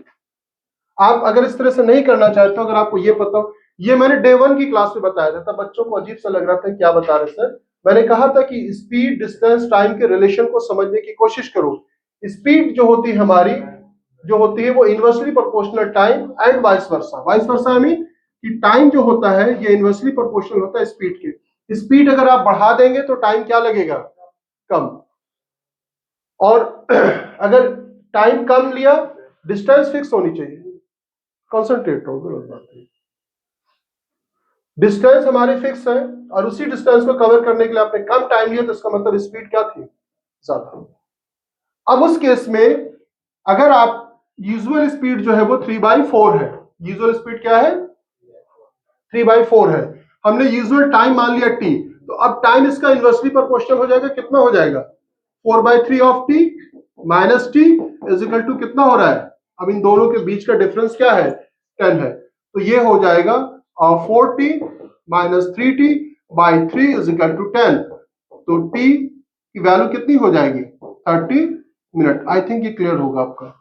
आप अगर इस तरह से नहीं करना चाहते हो, अगर आपको ये पता हो, ये मैंने डे 1 की क्लास में बताया था, तब बच्चों को अजीब सा लग रहा था क्या बता रहे सर। मैंने कहा था कि स्पीड डिस्टेंस टाइम के रिलेशन को समझने की कोशिश करो। स्पीड जो होती है हमारी, जो होती है वो inversely proportional time and vice versa. Vice versa I mean कि टाइम जो होता है ये इनवर्सली प्रोपोर्शनल होता है स्पीड के। स्पीड अगर आप बढ़ा देंगे तो टाइम क्या लगेगा? कम। और अगर टाइम कम लिया, डिस्टेंस फिक्स होनी चाहिए। कॉन्सेंट्रेट हो, गलत बात है। डिस्टेंस हमारी फिक्स है और उसी डिस्टेंस को कवर करने के लिए आपने कम टाइम लिया, तो इसका मतलब स्पीड क्या थी? ज्यादा। अब उस केस में अगर आप यूजुअल स्पीड जो है वो 3/4 है, यूजुअल स्पीड क्या है? 3/4 है। हमने यूजुअल टाइम मान लिया t, तो अब टाइम इसका इनवर्सली प्रोपोर्शनल हो जाएगा। कितना हो जाएगा? 4/3 of t minus T is equal to कितना हो रहा है? अब इन दोनों के बीच का डिफरेंस क्या है? 10 है। तो ये हो जाएगा 4t minus 3t by 3 is equal to 10। तो t की वैल्यू कितनी हो जाएगी? 30 मिनट। आई थिंक ये क्लियर होगा आपका।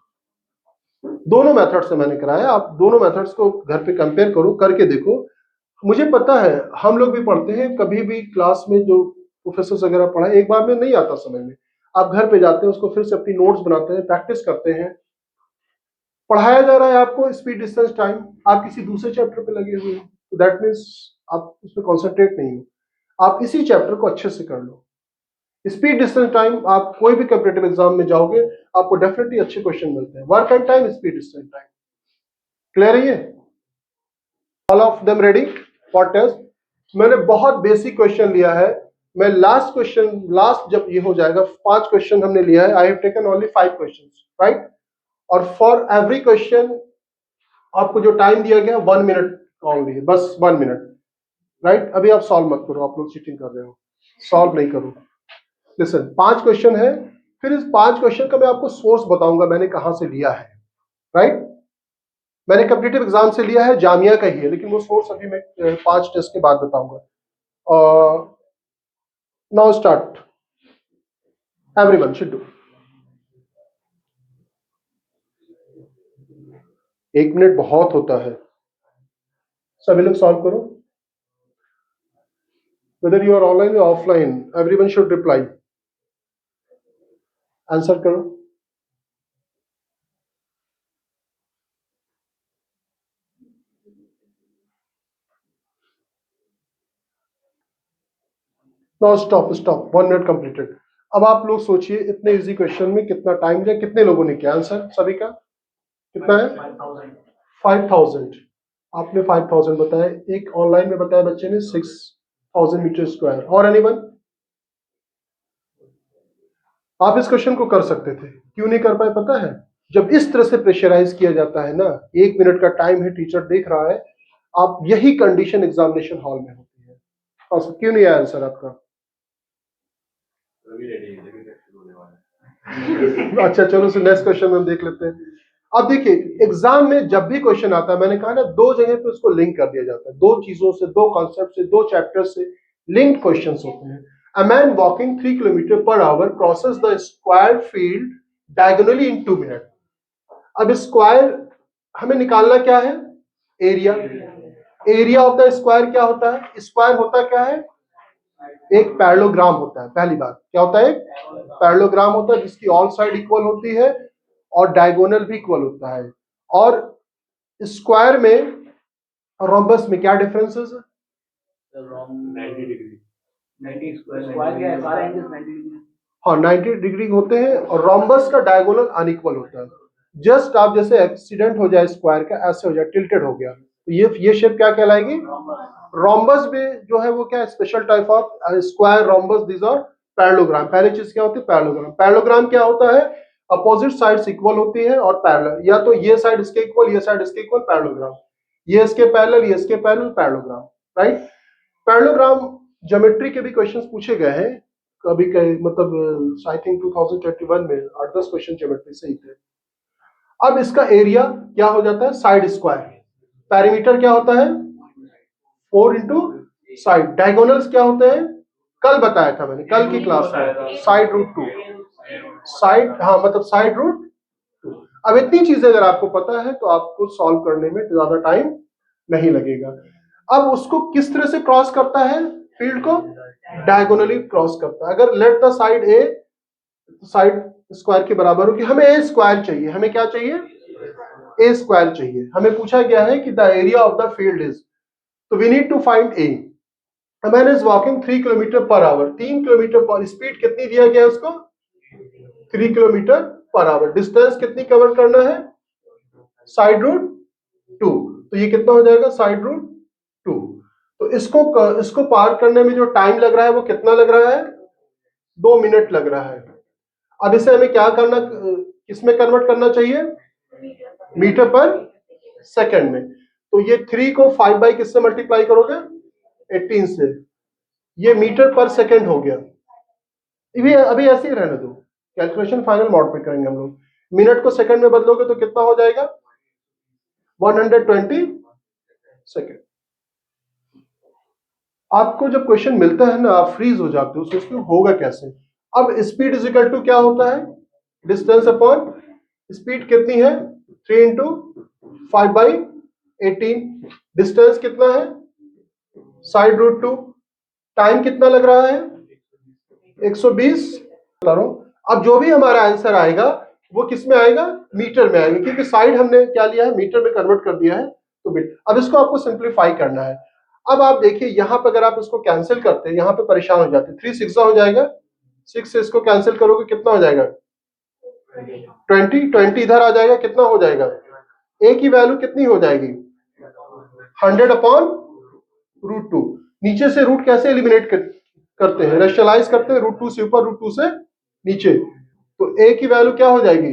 दोनों मेथड से मैंने कराया, आप दोनों मेथड्स को घर पे कंपेयर करो, करके देखो। मुझे पता है हम लोग भी पढ़ते हैं, कभी भी क्लास में जो प्रोफेसर वगैरह पढ़ाए एक बार में नहीं आता समझ में, आप घर पे जाते हैं उसको फिर से अपनी नोट्स बनाते हैं, प्रैक्टिस करते हैं। पढ़ाया जा रहा है आपको स्पीड डिस्टेंस टाइम, आप किसी दूसरे चैप्टर पे लगे हुए हो, तो दैट मीन्स आप उसमें कॉन्सेंट्रेट नहीं हो। आप इसी चैप्टर को अच्छे से कर लो। स्पीड डिस्टेंस टाइम, आप कोई भी कॉम्पिटिटिव एग्जाम में जाओगे आपको डेफिनेटली अच्छे क्वेश्चन मिलते हैं। Work and time, speed distance time, clear है ये? All of them ready for test? मैंने बहुत बेसिक क्वेश्चन लिया है। मैं लास्ट क्वेश्चन, लास्ट जब ये हो जाएगा 5 क्वेश्चन हमने लिया है, I have taken only 5 questions, right? और फॉर एवरी क्वेश्चन आपको जो टाइम दिया गया 1 मिनट ओनली है, बस 1 मिनट, राइट? अभी आप सॉल्व मत करो, आप लोग चीटिंग कर रहे हो, सॉल्व नहीं करो। लिसन, 5 क्वेश्चन है, फिर इस 5 क्वेश्चन का मैं आपको सोर्स बताऊंगा मैंने कहां से लिया है, राइट? मैंने कॉम्पिटिटिव एग्जाम से लिया है, जामिया का ही है, लेकिन वो सोर्स अभी मैं 5 टेस्ट के बाद बताऊंगा। Now start, everyone should do. 1 minute बहुत होता है, सभी लोग सॉल्व करो। वेदर यू आर ऑनलाइन या offline, everyone should reply, answer करो। No stop stop, 1 minute completed. अब आप लोग सोचिए इतने इजी क्वेश्चन में कितना टाइम लिया, कितने लोगों ने किया आंसर, सभी का कितना है? 5000। आपने 5000 बताया, एक ऑनलाइन में बताया बच्चे ने 6000 मीटर स्क्वायर। और एनीवन? आप इस क्वेश्चन को कर सकते थे, क्यों नहीं कर पाए पता है? जब इस तरह से प्रेशराइज किया जाता है ना, 1 मिनट का टाइम है, टीचर देख रहा है, आप यही कंडीशन एग्जामिनेशन हॉल में होती है। और क्यों नहीं आया आंसर आपका? अच्छा चलो नेक्स्ट क्वेश्चन हम देख लेते हैं। अब देखिए एग्जाम में जब भी क्वेश्चन आता है, मैंने कहा ना 2 जगह पे उसको लिंक कर दिया जाता है, 2 चीजों से, 2 कॉन्सेप्ट से, 2 चैप्टर से लिंक्ड क्वेश्चंस होते हैं। A man walking 3 kilometre per our crosses the square field diagonally in 2 minute. अब स्क्वायर हमें निकालना क्या है? Area. Area of the square क्या होता है? स्क्वायर होता क्या है? एक पैरेललोग्राम होता है। पहली बात क्या होता है? पैरेललोग्राम होता है जिसकी ऑल साइड इक्वल होती है और डायगोनल भी इक्वल होता है। और स्क्वायर में रोम्बस में क्या डिफरेंसेस है? 90 डिग्री, 90 स्क्वायर क्या है, सारे एंगल्स 90 डिग्री। हाँ 90 डिग्री होते हैं, और रोम्बस का डायगोनल अनइक्वल होता है। जस्ट आप जैसे एक्सीडेंट हो जाए स्क्वायर का, ऐसे हो जाए, टिल्टेड हो गया, तो ये शेप क्या कहलाएगी? रोम्बस में जो है वो क्या special type of square, rhombus, this are parallelogram. पहली चीज क्या होती है? पैरेललोग्राम। पैरेललोग्राम क्या होता है? अपोजिट साइड्स इक्वल होती है और पैरेलल, या तो ये साइड इसके इक्वल, ये साइड इसके इक्वल, पैरेललोग्राम। ये इसके पैरेलल, ये इसके parallel, parallelogram. Right? Parallelogram geometry के भी क्वेश्चंस पूछे गए हैं कभी कहीं, मतलब आई थिंक 2021 में 8-10 क्वेश्चन ज्योमेट्री से ही थे। अब इसका एरिया क्या हो जाता है? Side square. पैरीमीटर क्या होता है? 4 इंटू साइड। डायगोनल्स क्या होते हैं? कल बताया था मैंने, कल की क्लास में, साइड रूट 2। साइड, हाँ मतलब साइड रूट 2। अब इतनी चीजें अगर आपको पता है तो आपको सॉल्व करने में ज्यादा टाइम नहीं लगेगा। अब उसको किस तरह से क्रॉस करता है? फील्ड को डायगोनली क्रॉस करता है। अगर let the side A, side square के बराबर होगी, हमें ए स्क्वायर चाहिए। हमें क्या चाहिए? ए स्क्वायर चाहिए। हमें पूछा गया है कि the area of the field is, तो we need to find A. A man is walking 3 kilometre per hour, 3 kilometre per, speed कितनी दिया गया है उसको? 3 किलोमीटर पर आवर। डिस्टेंस कितनी कवर करना है? Side root 2। तो ये कितना हो जाएगा? Side root 2। तो इसको पार करने में जो टाइम लग रहा है वो कितना लग रहा है? 2 मिनट लग रहा है। अब इसे हमें क्या करना, किसमें कन्वर्ट करना चाहिए? मीटर पर सेकंड में। तो ये 3 को 5 बाई किससे मल्टीप्लाई करोगे? 18 से। ये मीटर पर सेकंड हो गया। अभी ऐसे ही रहने दो, कैलकुलेशन फाइनल मोड पे करेंगे हम लोग। मिनट को सेकंड में बदलोगे तो कितना हो जाएगा? 120 सेकंड। आपको जब क्वेश्चन मिलता है ना, आप फ्रीज हो जाते हो, सोचते हो होगा कैसे। अब स्पीड इज इक्वल टू क्या होता है? डिस्टेंस अपॉन स्पीड कितनी है? 3 इंटू 5 बाई 18। डिस्टेंस कितना है? Side root 2। टाइम कितना लग रहा है? 120। बता रहा हूं, अब जो भी हमारा आंसर आएगा वो किस में आएगा? मीटर में आएगा, क्योंकि साइड हमने क्या लिया है? मीटर में कन्वर्ट कर दिया है। तो अब इसको आपको सिंप्लीफाई करना है। अब आप देखिए यहां पर अगर आप इसको कैंसिल करते हैं, यहां पे परेशान हो जाते हैं। 3 6 हो जाएगा, 6 से इसको कैंसिल करोगे कितना हो जाएगा? 20। 20 इधर आ जाएगा, कितना हो जाएगा? ए की वैल्यू कितनी हो जाएगी? 100 अपॉन रूट 2। नीचे से रूट कैसे एलिमिनेट करते हैं? रेशनलाइज करते हैं, रूट 2 से ऊपर, रूट 2 से नीचे। तो ए की वैल्यू क्या हो जाएगी?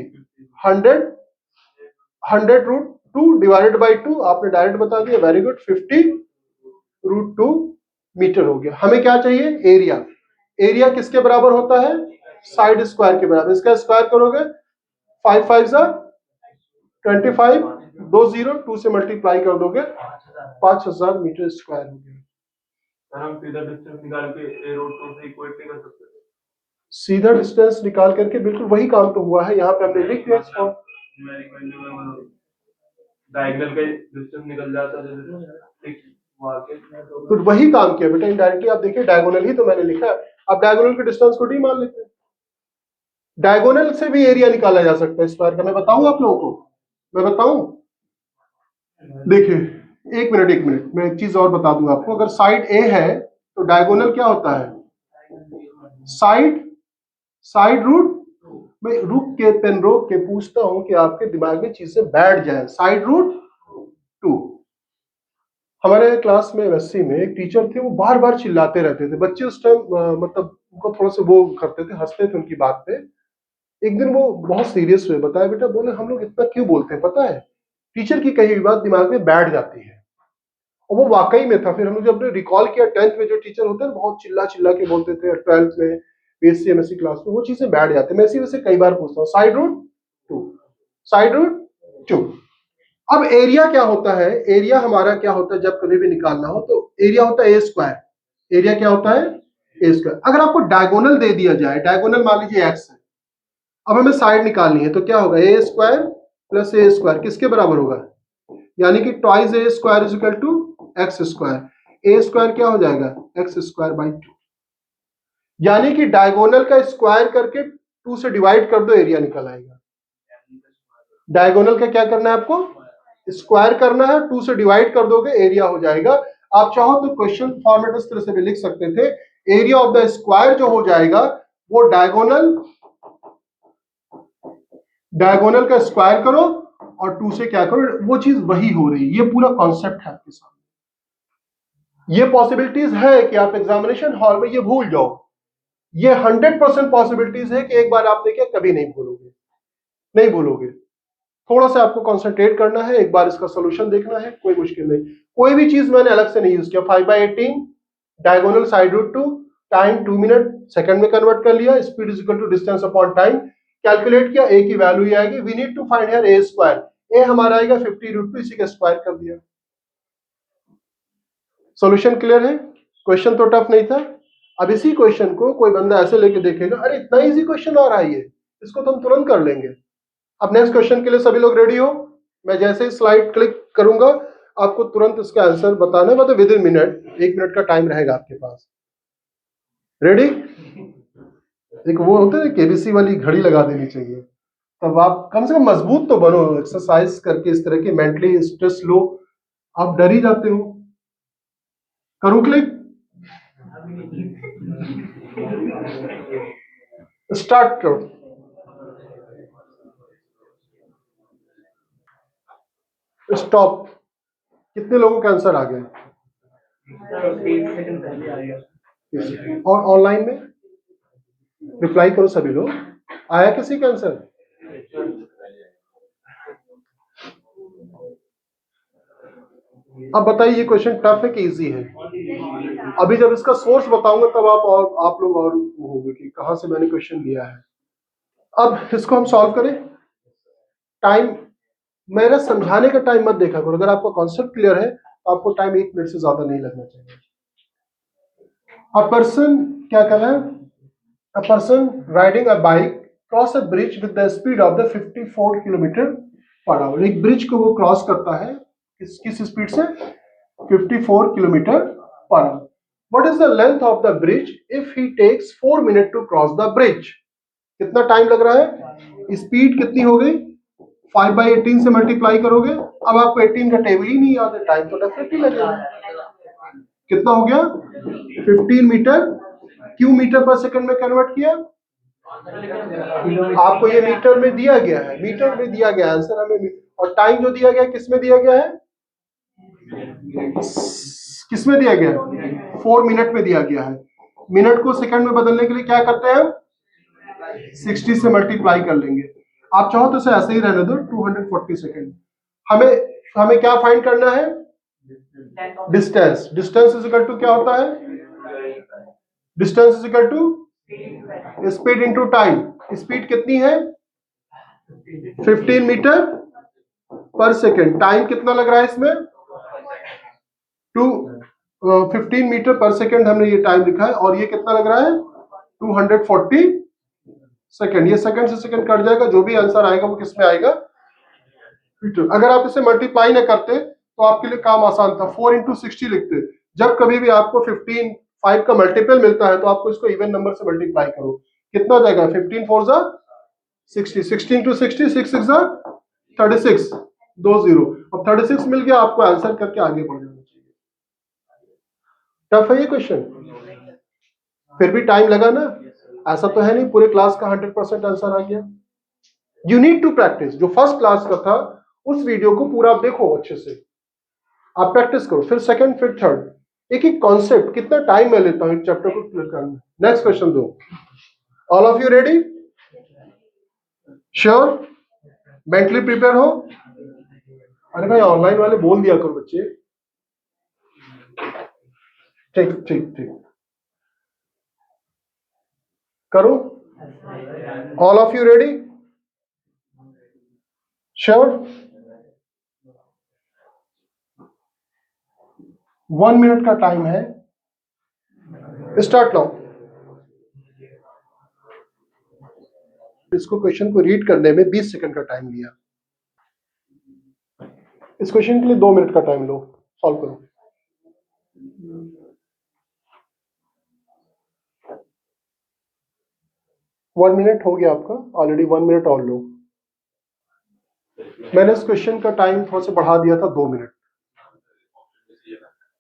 100 रूट 2 डिवाइडेड बाई 2। आपने डायरेक्ट बता दिया, वेरी गुड। 50 रूट 2 मीटर हो गया। हमें क्या चाहिए? एरिया। एरिया किसके बराबर होता है? साइड स्क्वायर के बराबर। इसका स्क्वायर करोगे 5 5 25, 2 0, 2 से मल्टीप्लाई कर दोगे 5000 मीटर स्क्वायर हो गया। हम सीधा डिस्टेंस निकाल के ए रूट 2 से इक्वेट नहीं कर सकते? सीधा डिस्टेंस निकाल करके बिल्कुल वही काम तो हुआ है, यहाँ पे हमने लिख दिया इसको। डायगोनल का डिस्टेंस निकल जाता है जैसे वहां के, तो वही काम किया बेटा इनडायरेक्टली। आप देखिए डायगोनल ही तो मैंने लिखा है। अब डायगोनल के डिस्टेंस को डी मान लेते हैं। डायगोनल से भी एरिया निकाला जा सकता है स्क्वायर का। मैं बताऊं आप लोगों को, मैं बताऊं? देखिए एक मिनट मैं एक चीज और बता दूं आपको। अगर साइड ए है तो डायगोनल क्या होता है? Side root. मैं रुक के पेन रोक के पूछता हूं कि आपके दिमाग में चीजें बैठ जाए। Side root 2। हमारे क्लास में एमएससी में एक टीचर थे, वो बार बार चिल्लाते रहते थे। बच्चे उस टाइम मतलब उनको थोड़ा सा वो करते थे, हंसते थे उनकी बात पे। एक दिन वो बहुत सीरियस हुए, बताया बेटा, बोले हम लोग इतना क्यों बोलते हैं पता है? टीचर की कही हुई बात दिमाग में बैठ जाती है। और वो वाकई में था। फिर हम लोग जब रिकॉल किया, 10th में जो टीचर होते हैं बहुत चिल्ला चिल्ला के बोलते थे, 12th में बीएससी एमएससी क्लास में वो चीजें बैठ जाती है। मैं इसी वजह से कई बार पूछता हूँ साइड रूट 2, साइड रूट 2। अब एरिया क्या होता है? एरिया हमारा क्या होता है जब कभी भी निकालना हो तो एरिया होता है ए स्क्वायर। एरिया क्या होता है? ए स्क्वायर। अगर आपको डायगोनल दे दिया जाए, डायगोनल मान लीजिए एक्स है, अब हमें साइड निकालनी है तो क्या होगा? A square plus A square किसके बराबर होगा? यानी कि twice A square is equal to x square. A square क्या हो जाएगा? X square by 2। यानी कि डायगोनल का स्क्वायर करके 2 से डिवाइड कर दो, एरिया निकल आएगा। डायगोनल का क्या करना है आपको? स्क्वायर करना है, 2 से डिवाइड कर दोगे, एरिया हो जाएगा। आप चाहो तो क्वेश्चन फॉर्मेट इस तरह से भी लिख सकते थे, एरिया ऑफ द स्क्वायर जो हो जाएगा वो डायगोनल का स्क्वायर करो और 2 से क्या करो, वो चीज वही हो रही है। ये पूरा कॉन्सेप्ट है आपके सामने। ये पॉसिबिलिटीज है कि आप एग्जामिनेशन हॉल में ये भूल जाओ। ये 100% पॉसिबिलिटीज है कि एक बार आपने क्या कभी नहीं भूलोगे, नहीं भूलोगे। थोड़ा सा आपको कंसंट्रेट करना है, एक बार इसका सोल्यूशन देखना है, कोई मुश्किल नहीं। कोई भी चीज मैंने अलग से नहीं यूज किया। 5/18 diagonal side root 2, time 2 minute second में कन्वर्ट कर लिया, speed is equal to distance upon time, calculate किया, ए की वैल्यू ये आएगी। We need to find here A square. ए हमारा आएगा 50√2, इसी का स्क्वायर कर दिया। सॉल्यूशन क्लियर है? क्वेश्चन तो टफ नहीं था। अब इसी क्वेश्चन को कोई बंदा ऐसे लेके देखेगा, अरे इतना इजी क्वेश्चन आ रहा है, ये इसको तो हम तुरंत कर लेंगे। अब नेक्स्ट क्वेश्चन के लिए सभी लोग रेडी हो? मैं जैसे ही स्लाइड क्लिक करूंगा आपको तुरंत इसका आंसर बताना है, मतलब विद इन मिनट, 1 मिनट का टाइम रहेगा आपके पास। रेडी? एक वो होता है केबीसी वाली घड़ी लगा देनी चाहिए, तब आप कम से कम मजबूत तो बनो। एक्सरसाइज करके इस तरह की मेंटली स्ट्रेस लो, आप डर ही जाते हो। करूं क्लिक? स्टार्ट करो। स्टॉप। कितने लोगों का आंसर आ गया? 30 सेकंड पहले आएगा। और ऑनलाइन में रिप्लाई करो सभी लोग। आया किसी का आंसर? अब बताइए ये क्वेश्चन टफ है कि इजी है? अभी जब इसका सोर्स बताऊंगा तब आप लोग और होंगे कि कहां से मैंने क्वेश्चन लिया है। अब इसको हम सॉल्व करें। टाइम मेरा समझाने का टाइम मत देखा करो। अगर आपका कॉन्सेप्ट क्लियर है तो आपको टाइम 1 मिनट से ज्यादा नहीं लगना चाहिए। अ पर्सन क्या कर रहा है? A person riding a bike cross a bridge with the speed of the 54 kilometre per our. एक ब्रिज को वो क्रॉस करता है किस स्पीड से? 54 kilometre per our. What is the length of the bridge if he takes 4 minutes to cross the bridge? कितना time लग रहा है? स्पीड कितनी हो गई? 5/18 से मल्टीप्लाई करोगे। अब आपको 18 का टेबल ही नहीं याद है, टाइम तो डेफिनेटली लगेगा। कितना हो गया? 15 मीटर। क्यों मीटर पर सेकंड में कन्वर्ट किया? आपको ये मीटर में दिया गया है, मीटर में दिया गया आंसर हमें। और टाइम जो दिया गया है किस में दिया गया है? किस में दिया गया है? 4 मिनट में दिया गया है। मिनट को सेकंड में बदलने के लिए क्या करते हैं? 60 से मल्टीप्लाई कर लेंगे। आप चाहो तो इसे ऐसे ही रहने दो, 240 सेकंड। हमें क्या फाइंड करना है? Distance. Distance is equal to क्या होता है? Distance is equal to speed into time. Speed कितनी है? 15 मीटर पर सेकेंड। टाइम कितना लग रहा है इसमें? 15 मीटर पर सेकेंड हमने ये टाइम लिखा है, और ये कितना लग रहा है 240 सेकेंड। ये सेकंड से सेकंड कट जाएगा, जो भी आंसर आएगा वो किस में आएगा, मीटर। अगर आप इसे मल्टीप्लाई ना करते तो आपके लिए काम आसान था, 4 इंटू 60 लिखते। जब कभी भी आपको 15 5 का मल्टीपल मिलता है तो आपको इसको इवन नंबर से मल्टीप्लाई करो। कितना जाएगा, 15 4 जा 60, 16 टू 60, 6 6 जा 36, 2 0। अब 36 मिल गया, आपको आंसर करके आगे बढ़ जाना चाहिए। टफ है ये क्वेश्चन, फिर भी टाइम लगा ना, ऐसा तो है नहीं पूरे क्लास का 100% आंसर आ गया। You need to practise. जो फर्स्ट क्लास का था उस वीडियो को पूरा आप देखो अच्छे से, आप प्रैक्टिस करो, फिर सेकंड फिर थर्ड, एक एक कॉन्सेप्ट। कितना टाइम मैं लेता हूं एक चैप्टर को क्लियर करने में। नेक्स्ट क्वेश्चन दो। All of you ready, sure, mentally prepare हो? अरे भाई ऑनलाइन वाले बोल दिया करो बच्चे। ठीक ठीक ठीक, करो। All of you ready, sure? 1 minute का टाइम है, स्टार्ट नाउ। इसको क्वेश्चन को रीड करने में 20 सेकंड का टाइम लिया। इस क्वेश्चन के लिए 2 मिनट का टाइम लो, सॉल्व करो। वन मिनट हो गया आपका ऑलरेडी, 1 मिनट और लो। मैंने इस क्वेश्चन का टाइम थोड़ा सा बढ़ा दिया था, 2 मिनट।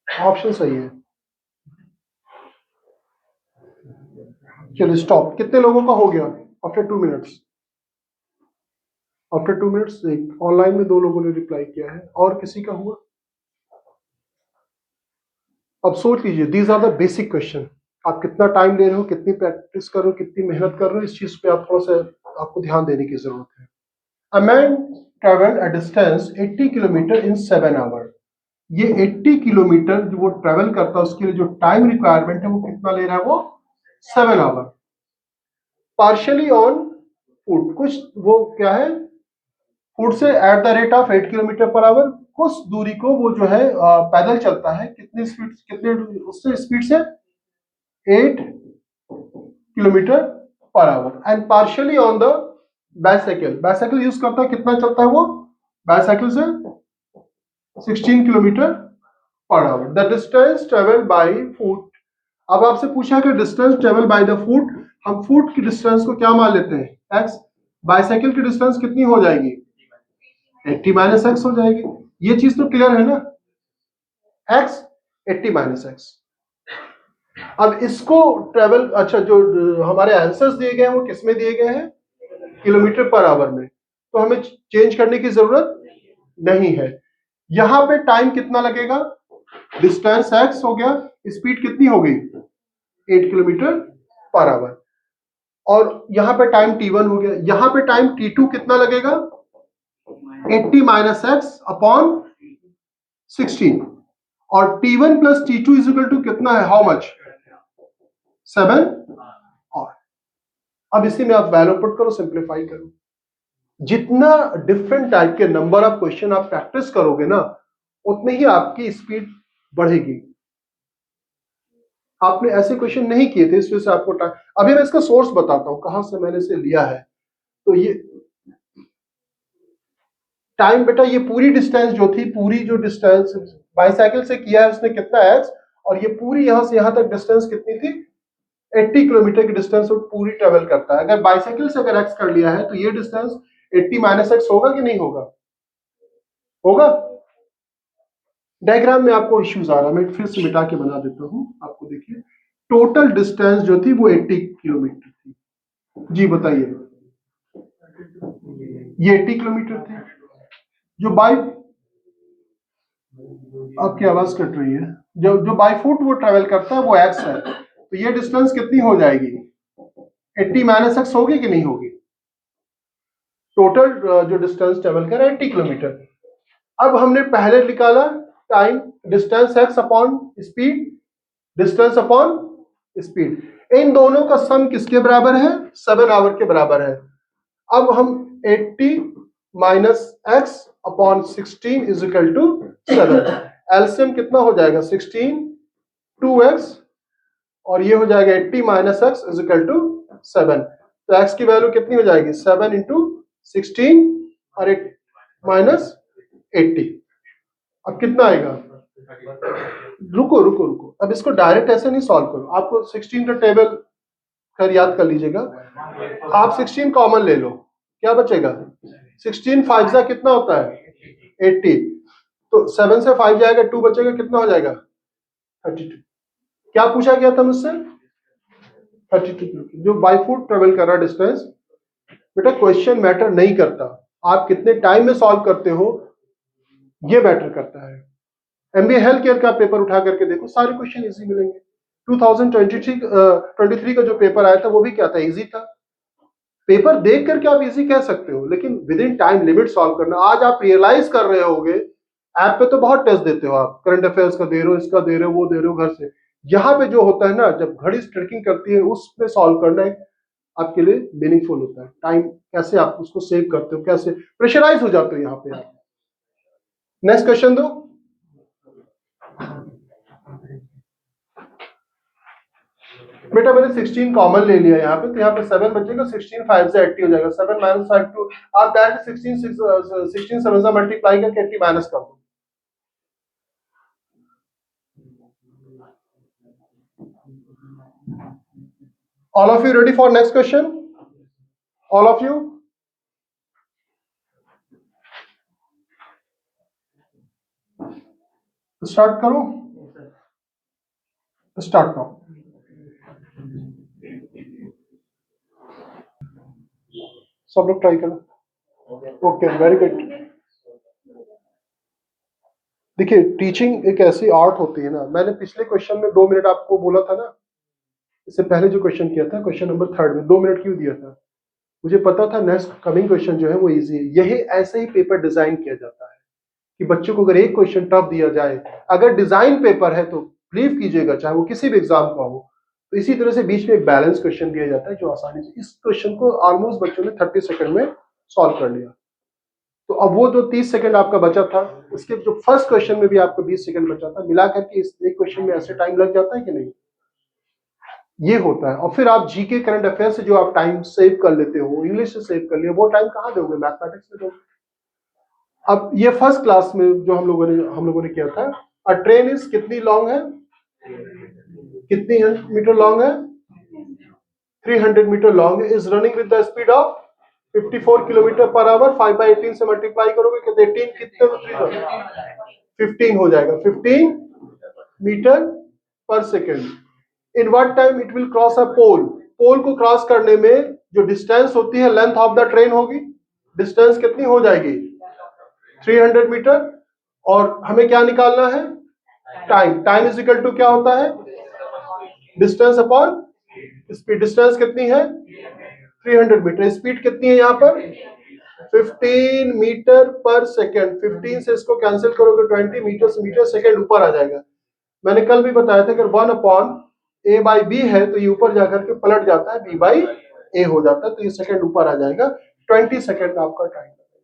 ऑप्शन सही है। चलिए स्टॉप। कितने लोगों का हो गया आफ्टर 2 मिनट्स? आफ्टर 2 मिनट्स एक ऑनलाइन में 2 लोगों ने रिप्लाई किया है, और किसी का हुआ? अब सोच लीजिए, these are the basic question. आप कितना टाइम दे रहे हो, कितनी प्रैक्टिस कर रहे हो, कितनी मेहनत कर रहे हो, इस चीज पे आप थोड़ा सा आपको ध्यान देने की जरूरत है। A man travel a distance 80 kilometre in 7 hour. ये 80 किलोमीटर जो वो ट्रेवल करता है उसके लिए जो टाइम रिक्वायरमेंट है वो कितना ले रहा है, वो 7 आवर। पार्शियली ऑन फुट, कुछ वो क्या है, फुट से at the rate of 8 kilometre per our. कुछ दूरी को वो जो है पैदल चलता है, कितनी स्पीड, कितने उससे स्पीड से 8 kilometre per our. And partially on the bicycle, bicycle use करता है, कितना चलता है वो बाइसाइकिल से 16 kilometre per our. The distance travel by foot. अब आपसे पूछा कि distance travel by the foot, हम फुट की डिस्टेंस को क्या मान लेते हैं, एक्स। बाइसाइकिल की डिस्टेंस कितनी हो जाएगी, 80 माइनस एक्स हो जाएगी। ये चीज तो क्लियर है ना, एक्स 80 माइनस एक्स। अब इसको ट्रेवल, अच्छा जो हमारे आंसर्स दिए गए हैं वो किस में दिए गए हैं, किलोमीटर पर आवर में, तो हमें चेंज करने की जरूरत नहीं है। यहां पे टाइम कितना लगेगा, डिस्टेंस एक्स हो गया, स्पीड कितनी हो गई 8 किलोमीटर पर आवर, और यहां पे टाइम t1 हो गया। यहां पे टाइम t2 कितना लगेगा, 80 माइनस एक्स अपॉन 16, और t1 plus t2 is equal to कितना है, हाउ मच, 7। और अब इसी में आप वैल्यू पुट करो, सिंप्लीफाई करो। जितना डिफरेंट टाइप के नंबर ऑफ क्वेश्चन आप प्रैक्टिस करोगे ना, उतनी ही आपकी स्पीड बढ़ेगी। आपने ऐसे क्वेश्चन नहीं किए थे, इस वजह से आपको टाइम। अभी मैं इसका सोर्स बताता हूं कहां से मैंने इसे लिया है। तो ये टाइम बेटा, ये पूरी डिस्टेंस जो थी, पूरी जो डिस्टेंस बाइसाइकिल से किया है उसने कितना एक्स, और ये पूरी यहां से यहां तक डिस्टेंस कितनी थी, 80 किलोमीटर की डिस्टेंस वो पूरी ट्रेवल करता है। अगर बाइसाइकिल से अगर एक्स कर लिया है तो ये डिस्टेंस 80 माइनस एक्स होगा कि नहीं होगा, होगा। डायग्राम में आपको इश्यूज आ रहा है, मैं फिर से मिटा के बना देता हूं आपको। देखिए टोटल डिस्टेंस जो थी वो 80 किलोमीटर थी। जी बताइए, ये 80 किलोमीटर थी। जो बाई, आपकी आवाज कट रही है, जो बाई फुट वो ट्रेवल करता है वो एक्स है, तो ये डिस्टेंस कितनी हो जाएगी, 80 माइनस एक्स होगी कि नहीं होगी। टोटल जो डिस्टेंस ट्रेवल कर रहा है 80 किलोमीटर। अब हमने पहले निकाला time, distance X upon speed, distance upon speed, इन दोनों का सम किसके बराबर है, 7 आवर के बराबर है। अब हम 80 minus x upon 16 is equal to 7, LCM कितना हो जाएगा, 16 2x और ये हो जाएगा 80 minus x is equal to 7। तो x की वैल्यू कितनी हो जाएगी 7 इंटू 16 और 8 माइनस 80। अब कितना आएगा, रुको रुको रुको, अब इसको डायरेक्ट ऐसे नहीं सॉल्व करो, आपको 16 का टेबल खैर याद कर लीजिएगा। आप 16 कॉमन ले लो, क्या बचेगा 16 5 जा कितना होता है 80, तो 7 से 5 जाएगा 2 बचेगा, कितना हो जाएगा 32। क्या पूछा गया था मुझसे 32 किलोमीटर, जो बाई फुट ट्रेवल कर रहा डिस्टेंस। बेटा क्वेश्चन मैटर नहीं करता, आप कितने टाइम में सॉल्व करते हो ये मैटर करता है। एमबीए हेल्थ केयर का पेपर उठा करके देखो, सारे क्वेश्चन इजी मिलेंगे। 2023 का जो पेपर आया था वो भी क्या था, इजी था। पेपर देख करके आप इजी कह सकते हो, लेकिन with in time limit solve करना। आज आप रियलाइज कर रहे होगे, ऐप पे तो बहुत टेस्ट देते हो आप, करंट अफेयर्स का दे रहे हो, इसका दे रहे हो, वो दे रहे हो घर से। यहाँ पे जो होता है ना, जब घड़ी ट्रैकिंग करती है उसमें सॉल्व करना एक आपके लिए मीनिंगफुल होता है। टाइम कैसे आप उसको सेव करते हो, कैसे प्रेशराइज हो जाते हो यहाँ पे आप। नेक्स्ट क्वेश्चन दो। बेटा मैंने 16 कॉमन ले लिया यहाँ पे, तो यहाँ पे 7 बचेगा, 16 5 से 80 हो जाएगा, 7 माइनस 5 2, आप डायरेक्ट 16 7 से मल्टीप्लाई करके 80 माइनस कर दो। All of you ready for next question? All of you start करो, स्टार्ट नाउ। सब लोग ट्राई करो। Okay very good. देखिए टीचिंग एक ऐसी आर्ट होती है ना, मैंने पिछले क्वेश्चन में 2 मिनट आपको बोला था ना, इससे पहले जो क्वेश्चन किया था क्वेश्चन नंबर 3 में 2 मिनट क्यों दिया था, मुझे पता था नेक्स्ट कमिंग क्वेश्चन जो है वो इजी है। यही ऐसे ही पेपर डिजाइन किया जाता है कि बच्चों को अगर एक क्वेश्चन टफ दिया जाए, अगर डिजाइन पेपर है तो बिलीव कीजिएगा चाहे वो किसी भी एग्जाम का हो, तो इसी तरह से बीच में एक बैलेंस क्वेश्चन दिया जाता है जो आसानी से, इस क्वेश्चन को ऑलमोस्ट बच्चों ने 30 सेकंड में सॉल्व कर लिया। तो अब वो जो 30 सेकंड आपका बचा था, उसके जो फर्स्ट क्वेश्चन में भी आपको 20 सेकंड बचा था, मिला करके इस एक क्वेश्चन में ऐसे टाइम लग जाता है कि नहीं, ये होता है। और फिर आप जीके करंट अफेयर से जो आप टाइम सेव कर लेते हो, इंग्लिश से सेव कर लिया, वो टाइम कहाँ दोगे, मैथमेटिक्स में दोगे। अब ये फर्स्ट क्लास में जो हम लोगों ने किया था, अ ट्रेन इज कितनी लॉन्ग है, कितनी मीटर लॉन्ग है, 300 मीटर लॉन्ग है, is running with the speed of 54 kilometre per our. 5/18 से मल्टीप्लाई करोगे कितने, 18 कितने, 15 हो जाएगा, 15 metre per second. In what time it will cross a pole, pole को क्रॉस करने में जो डिस्टेंस होती है लेंथ ऑफ द ट्रेन होगी, डिस्टेंस कितनी हो जाएगी 300 मीटर। और हमें क्या निकालना है, time. Time is equal to क्या होता है, डिस्टेंस अपॉन स्पीड। डिस्टेंस कितनी है 300 मीटर, स्पीड कितनी है यहाँ पर 15 मीटर पर सेकेंड। 15 से इसको कैंसिल करोगे 20 मीटर से मीटर सेकेंड ऊपर आ जाएगा। मैंने कल भी बताया था अगर 1/a/b है तो ये ऊपर जाकर के पलट जाता है, b/a हो जाता है, तो ये सेकेंड ऊपर आ जाएगा। 20 सेकेंड आपका टाइम लगेगा।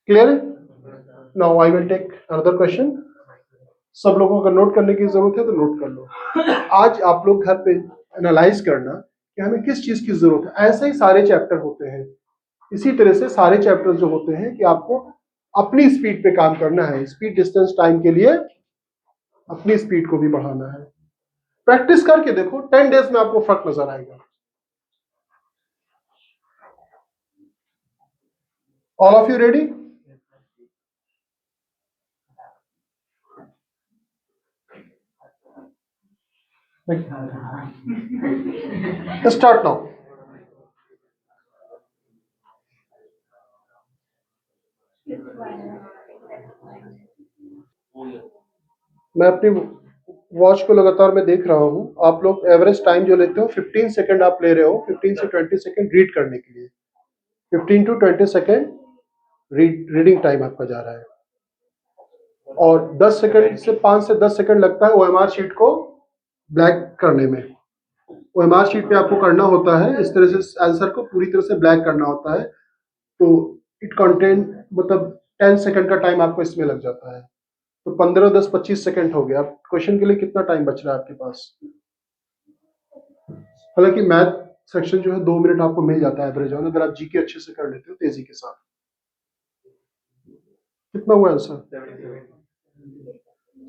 क्लियर है? Now I will take another question. सब लोगों को नोट करने की जरूरत है तो नोट कर लो। आज आप लोग घर पे एनालाइज करना कि हमें किस चीज की जरूरत है। ऐसे ही सारे चैप्टर होते हैं, इसी तरह से सारे चैप्टर जो होते हैं कि आपको अपनी स्पीड पे काम करना है, स्पीड डिस्टेंस टाइम के लिए अपनी स्पीड को भी बढ़ाना है। प्रैक्टिस करके देखो, 10 डेज में आपको फर्क नजर आएगा। All of you ready? Start now. मैं अपनी वॉच को लगातार मैं देख रहा हूं, आप लोग एवरेज टाइम जो लेते हो 15 सेकंड आप ले रहे हो, 15 से 20 सेकंड रीड करने के लिए। 15 to 20 सेकंड रीडिंग टाइम आपका जा रहा है, और 10 सेकंड से 5 से 10 सेकंड लगता है ओएमआर शीट को ब्लैक करने में। ओएमआर शीट पे आपको करना होता है इस तरह से, आंसर को पूरी तरह से ब्लैक करना होता है, तो इट कंटेंट मतलब 10 सेकंड का टाइम आपको इसमें लग जाता है। तो 15, 10, 25 सेकंड हो गया। अब क्वेश्चन के लिए कितना टाइम बच रहा है आपके पास? हालांकि मैथ सेक्शन जो है 2 मिनट आपको मिल जाता है एवरेज ऑन, अगर आप जीके अच्छे से कर लेते हो तेजी के साथ। कितना हुआ आंसर?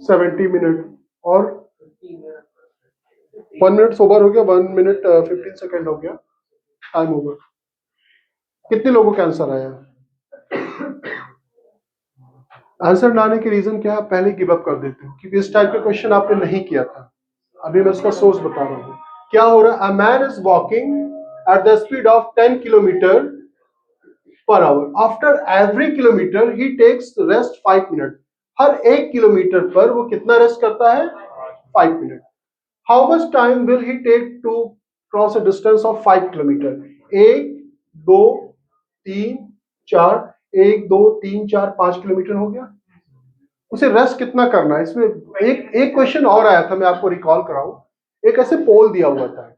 70 मिनट और 1 मिनट सोबर हो गया, 1 मिनट 15 सेकंड हो गया, टाइम ओवर। कितने लोगों का आंसर आया? आंसर ना आने के रीजन क्या है? आप पहले गिव अप कर देते हो क्योंकि इस टाइप के क्वेश्चन आपने नहीं किया था। अभी मैं उसका सोर्स बता रहा हूँ। क्या हो रहा है? A man is walking at the speed of 10 kilometre per hour. After every kilometre he takes rest 5 minute. हर 1 किलोमीटर पर वो कितना रेस्ट करता है? 5 minute. How much time will he take to cross a distance of 5 kilometre? 1, 2, 3, 4, 1, 2, 3, 4, 5 kilometre हो गया। उसे rest कितना करना है? इसमें एक क्वेश्चन और आया था, मैं आपको रिकॉल कराऊं। एक ऐसे पोल दिया हुआ था,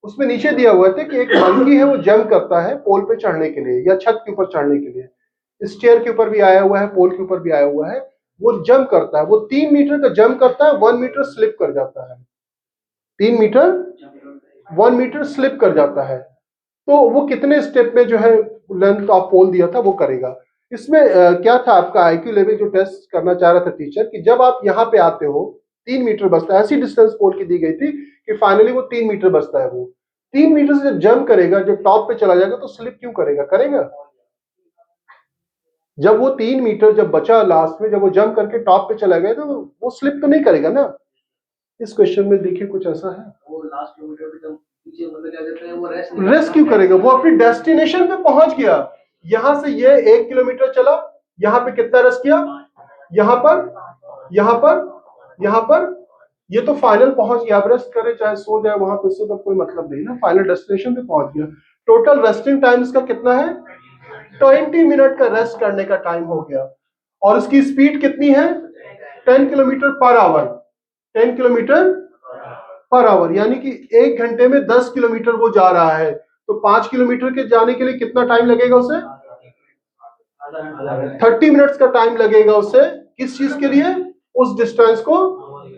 उसमें नीचे दिया हुआ था कि एक मंकी है वो जंप करता है पोल पे चढ़ने के लिए या छत के ऊपर चढ़ने के लिए। स्टेयर के ऊपर भी आया हुआ है, पोल के ऊपर भी आया हुआ है। वो जंप करता है, वो 3 मीटर का जंप करता है, 1 मीटर स्लिप कर जाता है। 3 मीटर 1 मीटर स्लिप कर जाता है। तो वो कितने स्टेप में जो है लेंथ ऑफ पोल दिया था वो करेगा। इसमें क्या था आपका आईक्यू लेवल जो टेस्ट करना चाह रहा था टीचर कि जब आप यहाँ पे आते हो 3 मीटर बचता है, ऐसी डिस्टेंस पोल की दी गई थी कि फाइनली वो 3 मीटर बचता है। वो 3 मीटर से जब जंप करेगा, जब टॉप पे चला जाएगा तो स्लिप क्यों करेगा? करेगा। जब वो 3 मीटर जब बचा लास्ट में, जब वो जंप करके टॉप पे चला गया तो वो स्लिप तो नहीं करेगा ना। इस क्वेश्चन में देखिए कुछ ऐसा है। वो लास्ट किलोमीटर पे जब पीछे मतलब क्या कहते हैं वो रेस्ट क्यों करेगा? वो अपनी डेस्टिनेशन पे पहुंच गया। यहां से ये 1 किलोमीटर चला, यहां पे कितना रेस्ट किया? यहां पर, यहां पर, यहां पर, ये तो फाइनल पहुंच गया। आप रेस्ट करे चाहे सो जाए वहां पे, उससे तो कोई मतलब नहीं ना, फाइनल डेस्टिनेशन पे पहुंच गया। टोटल रेस्टिंग टाइम इसका कितना है? 20 मिनट का रेस्ट करने का टाइम हो गया। और इसकी स्पीड कितनी है? 10 kilometre per our. 10 kilometre per our, यानी कि 1 घंटे में 10 किलोमीटर वो जा रहा है। तो 5 किलोमीटर के जाने के लिए कितना टाइम लगेगा उसे? 30 मिनट्स का टाइम लगेगा उसे। किस चीज के लिए? उस डिस्टेंस को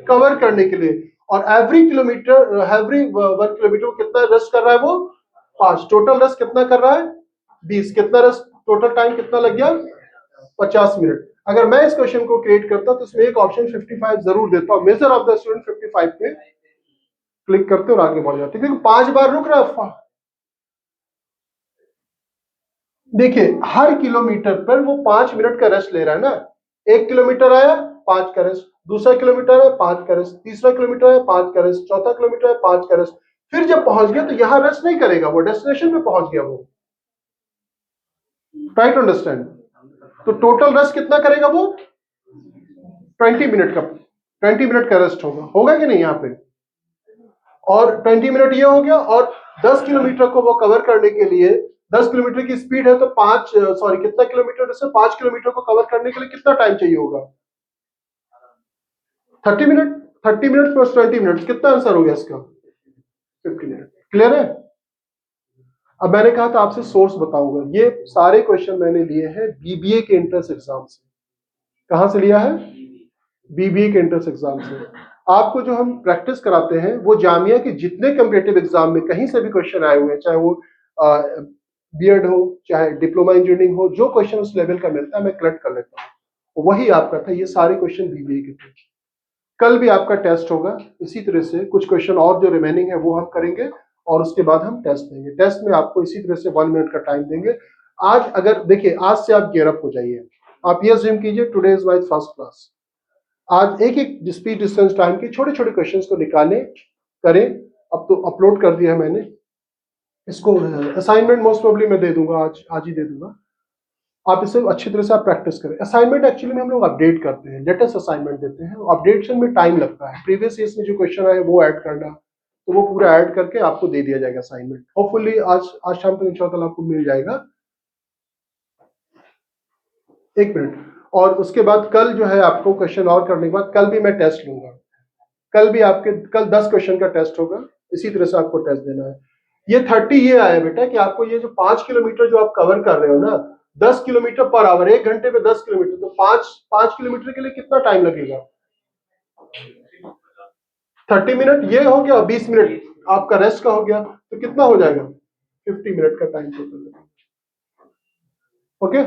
कवर करने के लिए। और एवरी 1 किलोमीटर कितना रेस्ट कर रहा है वो? 5। टोटल रेस्ट कितना कर रहा है? 20। कितना रेस्ट? टोटल टाइम कितना लग गया? 50 मिनट। अगर मैं इस क्वेश्चन को क्रिएट करता तो इसमें एक ऑप्शन 55 जरूर देता हूं। मेजर ऑफ द स्टूडेंट 55 पे क्लिक करते और आगे बढ़ जाते, क्योंकि 5 बार रुक रहा है। देखिए हर किलोमीटर पर वो 5 मिनट का रेस्ट ले रहा है ना। 1 किलोमीटर आया 5 का रेस्ट, दूसरा किलोमीटर है 5 का रेस्ट, तीसरा किलोमीटर है 5 का रेस्ट, चौथा किलोमीटर है 5 का रेस्ट। फिर जब पहुंच गया तो यहां रेस्ट नहीं करेगा, वो डेस्टिनेशन पे पहुंच गया वो। Try to understand. तो टोटल रेस्ट कितना करेगा वो? 20 मिनट का, 20 मिनट का रेस्ट होगा कि नहीं यहाँ पे? और 20 मिनट ये हो गया। और 10 किलोमीटर को वो कवर करने के लिए, 10 किलोमीटर की स्पीड है तो कितना किलोमीटर से 5 किलोमीटर को कवर करने के लिए कितना टाइम चाहिए होगा? 30 मिनट। 30 मिनट प्लस 20 मिनट, कितना आंसर हो गया इसका? 50 मिनट। क्लियर है? अब मैंने कहा था आपसे सोर्स बताऊंगा। ये सारे क्वेश्चन मैंने लिए हैं बीबीए के एंट्रेंस एग्जाम से। कहां से लिया है? बीबीए के एंट्रेंस एग्जाम से। आपको जो हम प्रैक्टिस कराते हैं वो जामिया के जितने कम्पिटिटिव एग्जाम में कहीं से भी क्वेश्चन आए हुए हैं, चाहे वो बीएड हो चाहे डिप्लोमा इंजीनियरिंग हो, जो क्वेश्चन उस लेवल का मिलता है मैं कलेक्ट कर लेता हूँ। वही आपका था। ये सारे क्वेश्चन बीबीए के थे। कल भी आपका टेस्ट होगा इसी तरह से। कुछ क्वेश्चन और जो रिमेनिंग है वो हम करेंगे और उसके बाद हम टेस्ट देंगे। टेस्ट में आपको इसी तरह से 1 मिनट का टाइम देंगे। आज अगर देखिए, आज से आप गियर अप हो जाइए। आप ये अज्यूम कीजिए today is my first class. आज एक एक स्पीड डिस्टेंस टाइम के छोटे छोटे क्वेश्चंस को निकालें, करें। अब तो अपलोड कर दिया है मैंने इसको। असाइनमेंट मोस्ट प्रोबेबली मैं दे दूंगा, आज ही दे दूंगा। आप इसे अच्छी तरह से आप प्रैक्टिस करें। असाइनमेंट एक्चुअली में हम लोग अपडेट करते हैं, लेटेस्ट असाइनमेंट देते हैं। अपडेशन में टाइम लगता है। प्रीवियस ईयर्स में जो क्वेश्चन आए वो ऐड करना, तो वो पूरा ऐड करके आपको दे दिया जाएगा असाइनमेंट। होपफुली आज शाम तक इंशाल्लाह आपको मिल जाएगा। 1 मिनट। और उसके बाद कल जो है आपको क्वेश्चन और करने के बाद कल भी मैं टेस्ट लूंगा। कल 10 क्वेश्चन का टेस्ट होगा। इसी तरह से आपको टेस्ट देना है। ये 30 ये आया बेटा कि आपको ये जो 5 किलोमीटर जो आप कवर कर रहे हो ना, 10 किलोमीटर पर आवर, 1 घंटे में 10 किलोमीटर, तो 5 किलोमीटर के लिए कितना टाइम लगेगा? 30 मिनट ये हो गया, 20 मिनट आपका रेस्ट का हो गया, तो कितना हो जाएगा? 50 मिनट का time total. Okay,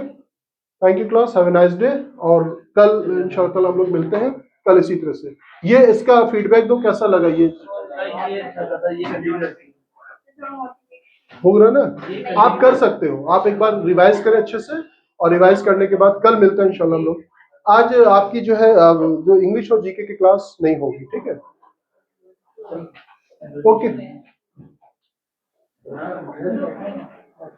thank you class, have a nice day. और कल इंशाल्लाह हम लोग मिलते हैं कल इसी तरह से। ये इसका फीडबैक दो, कैसा लगा ये? हो रहा ना? आप कर सकते हो, आप एक बार रिवाइज करें अच्छे से, और रिवाइज करने के बाद कल मिलते हैं इंशाल्लाह हम लोग। आज आपकी जो है जो इंग्लिश और जीके की क्लास नहीं होगी, ठीक है? ओके।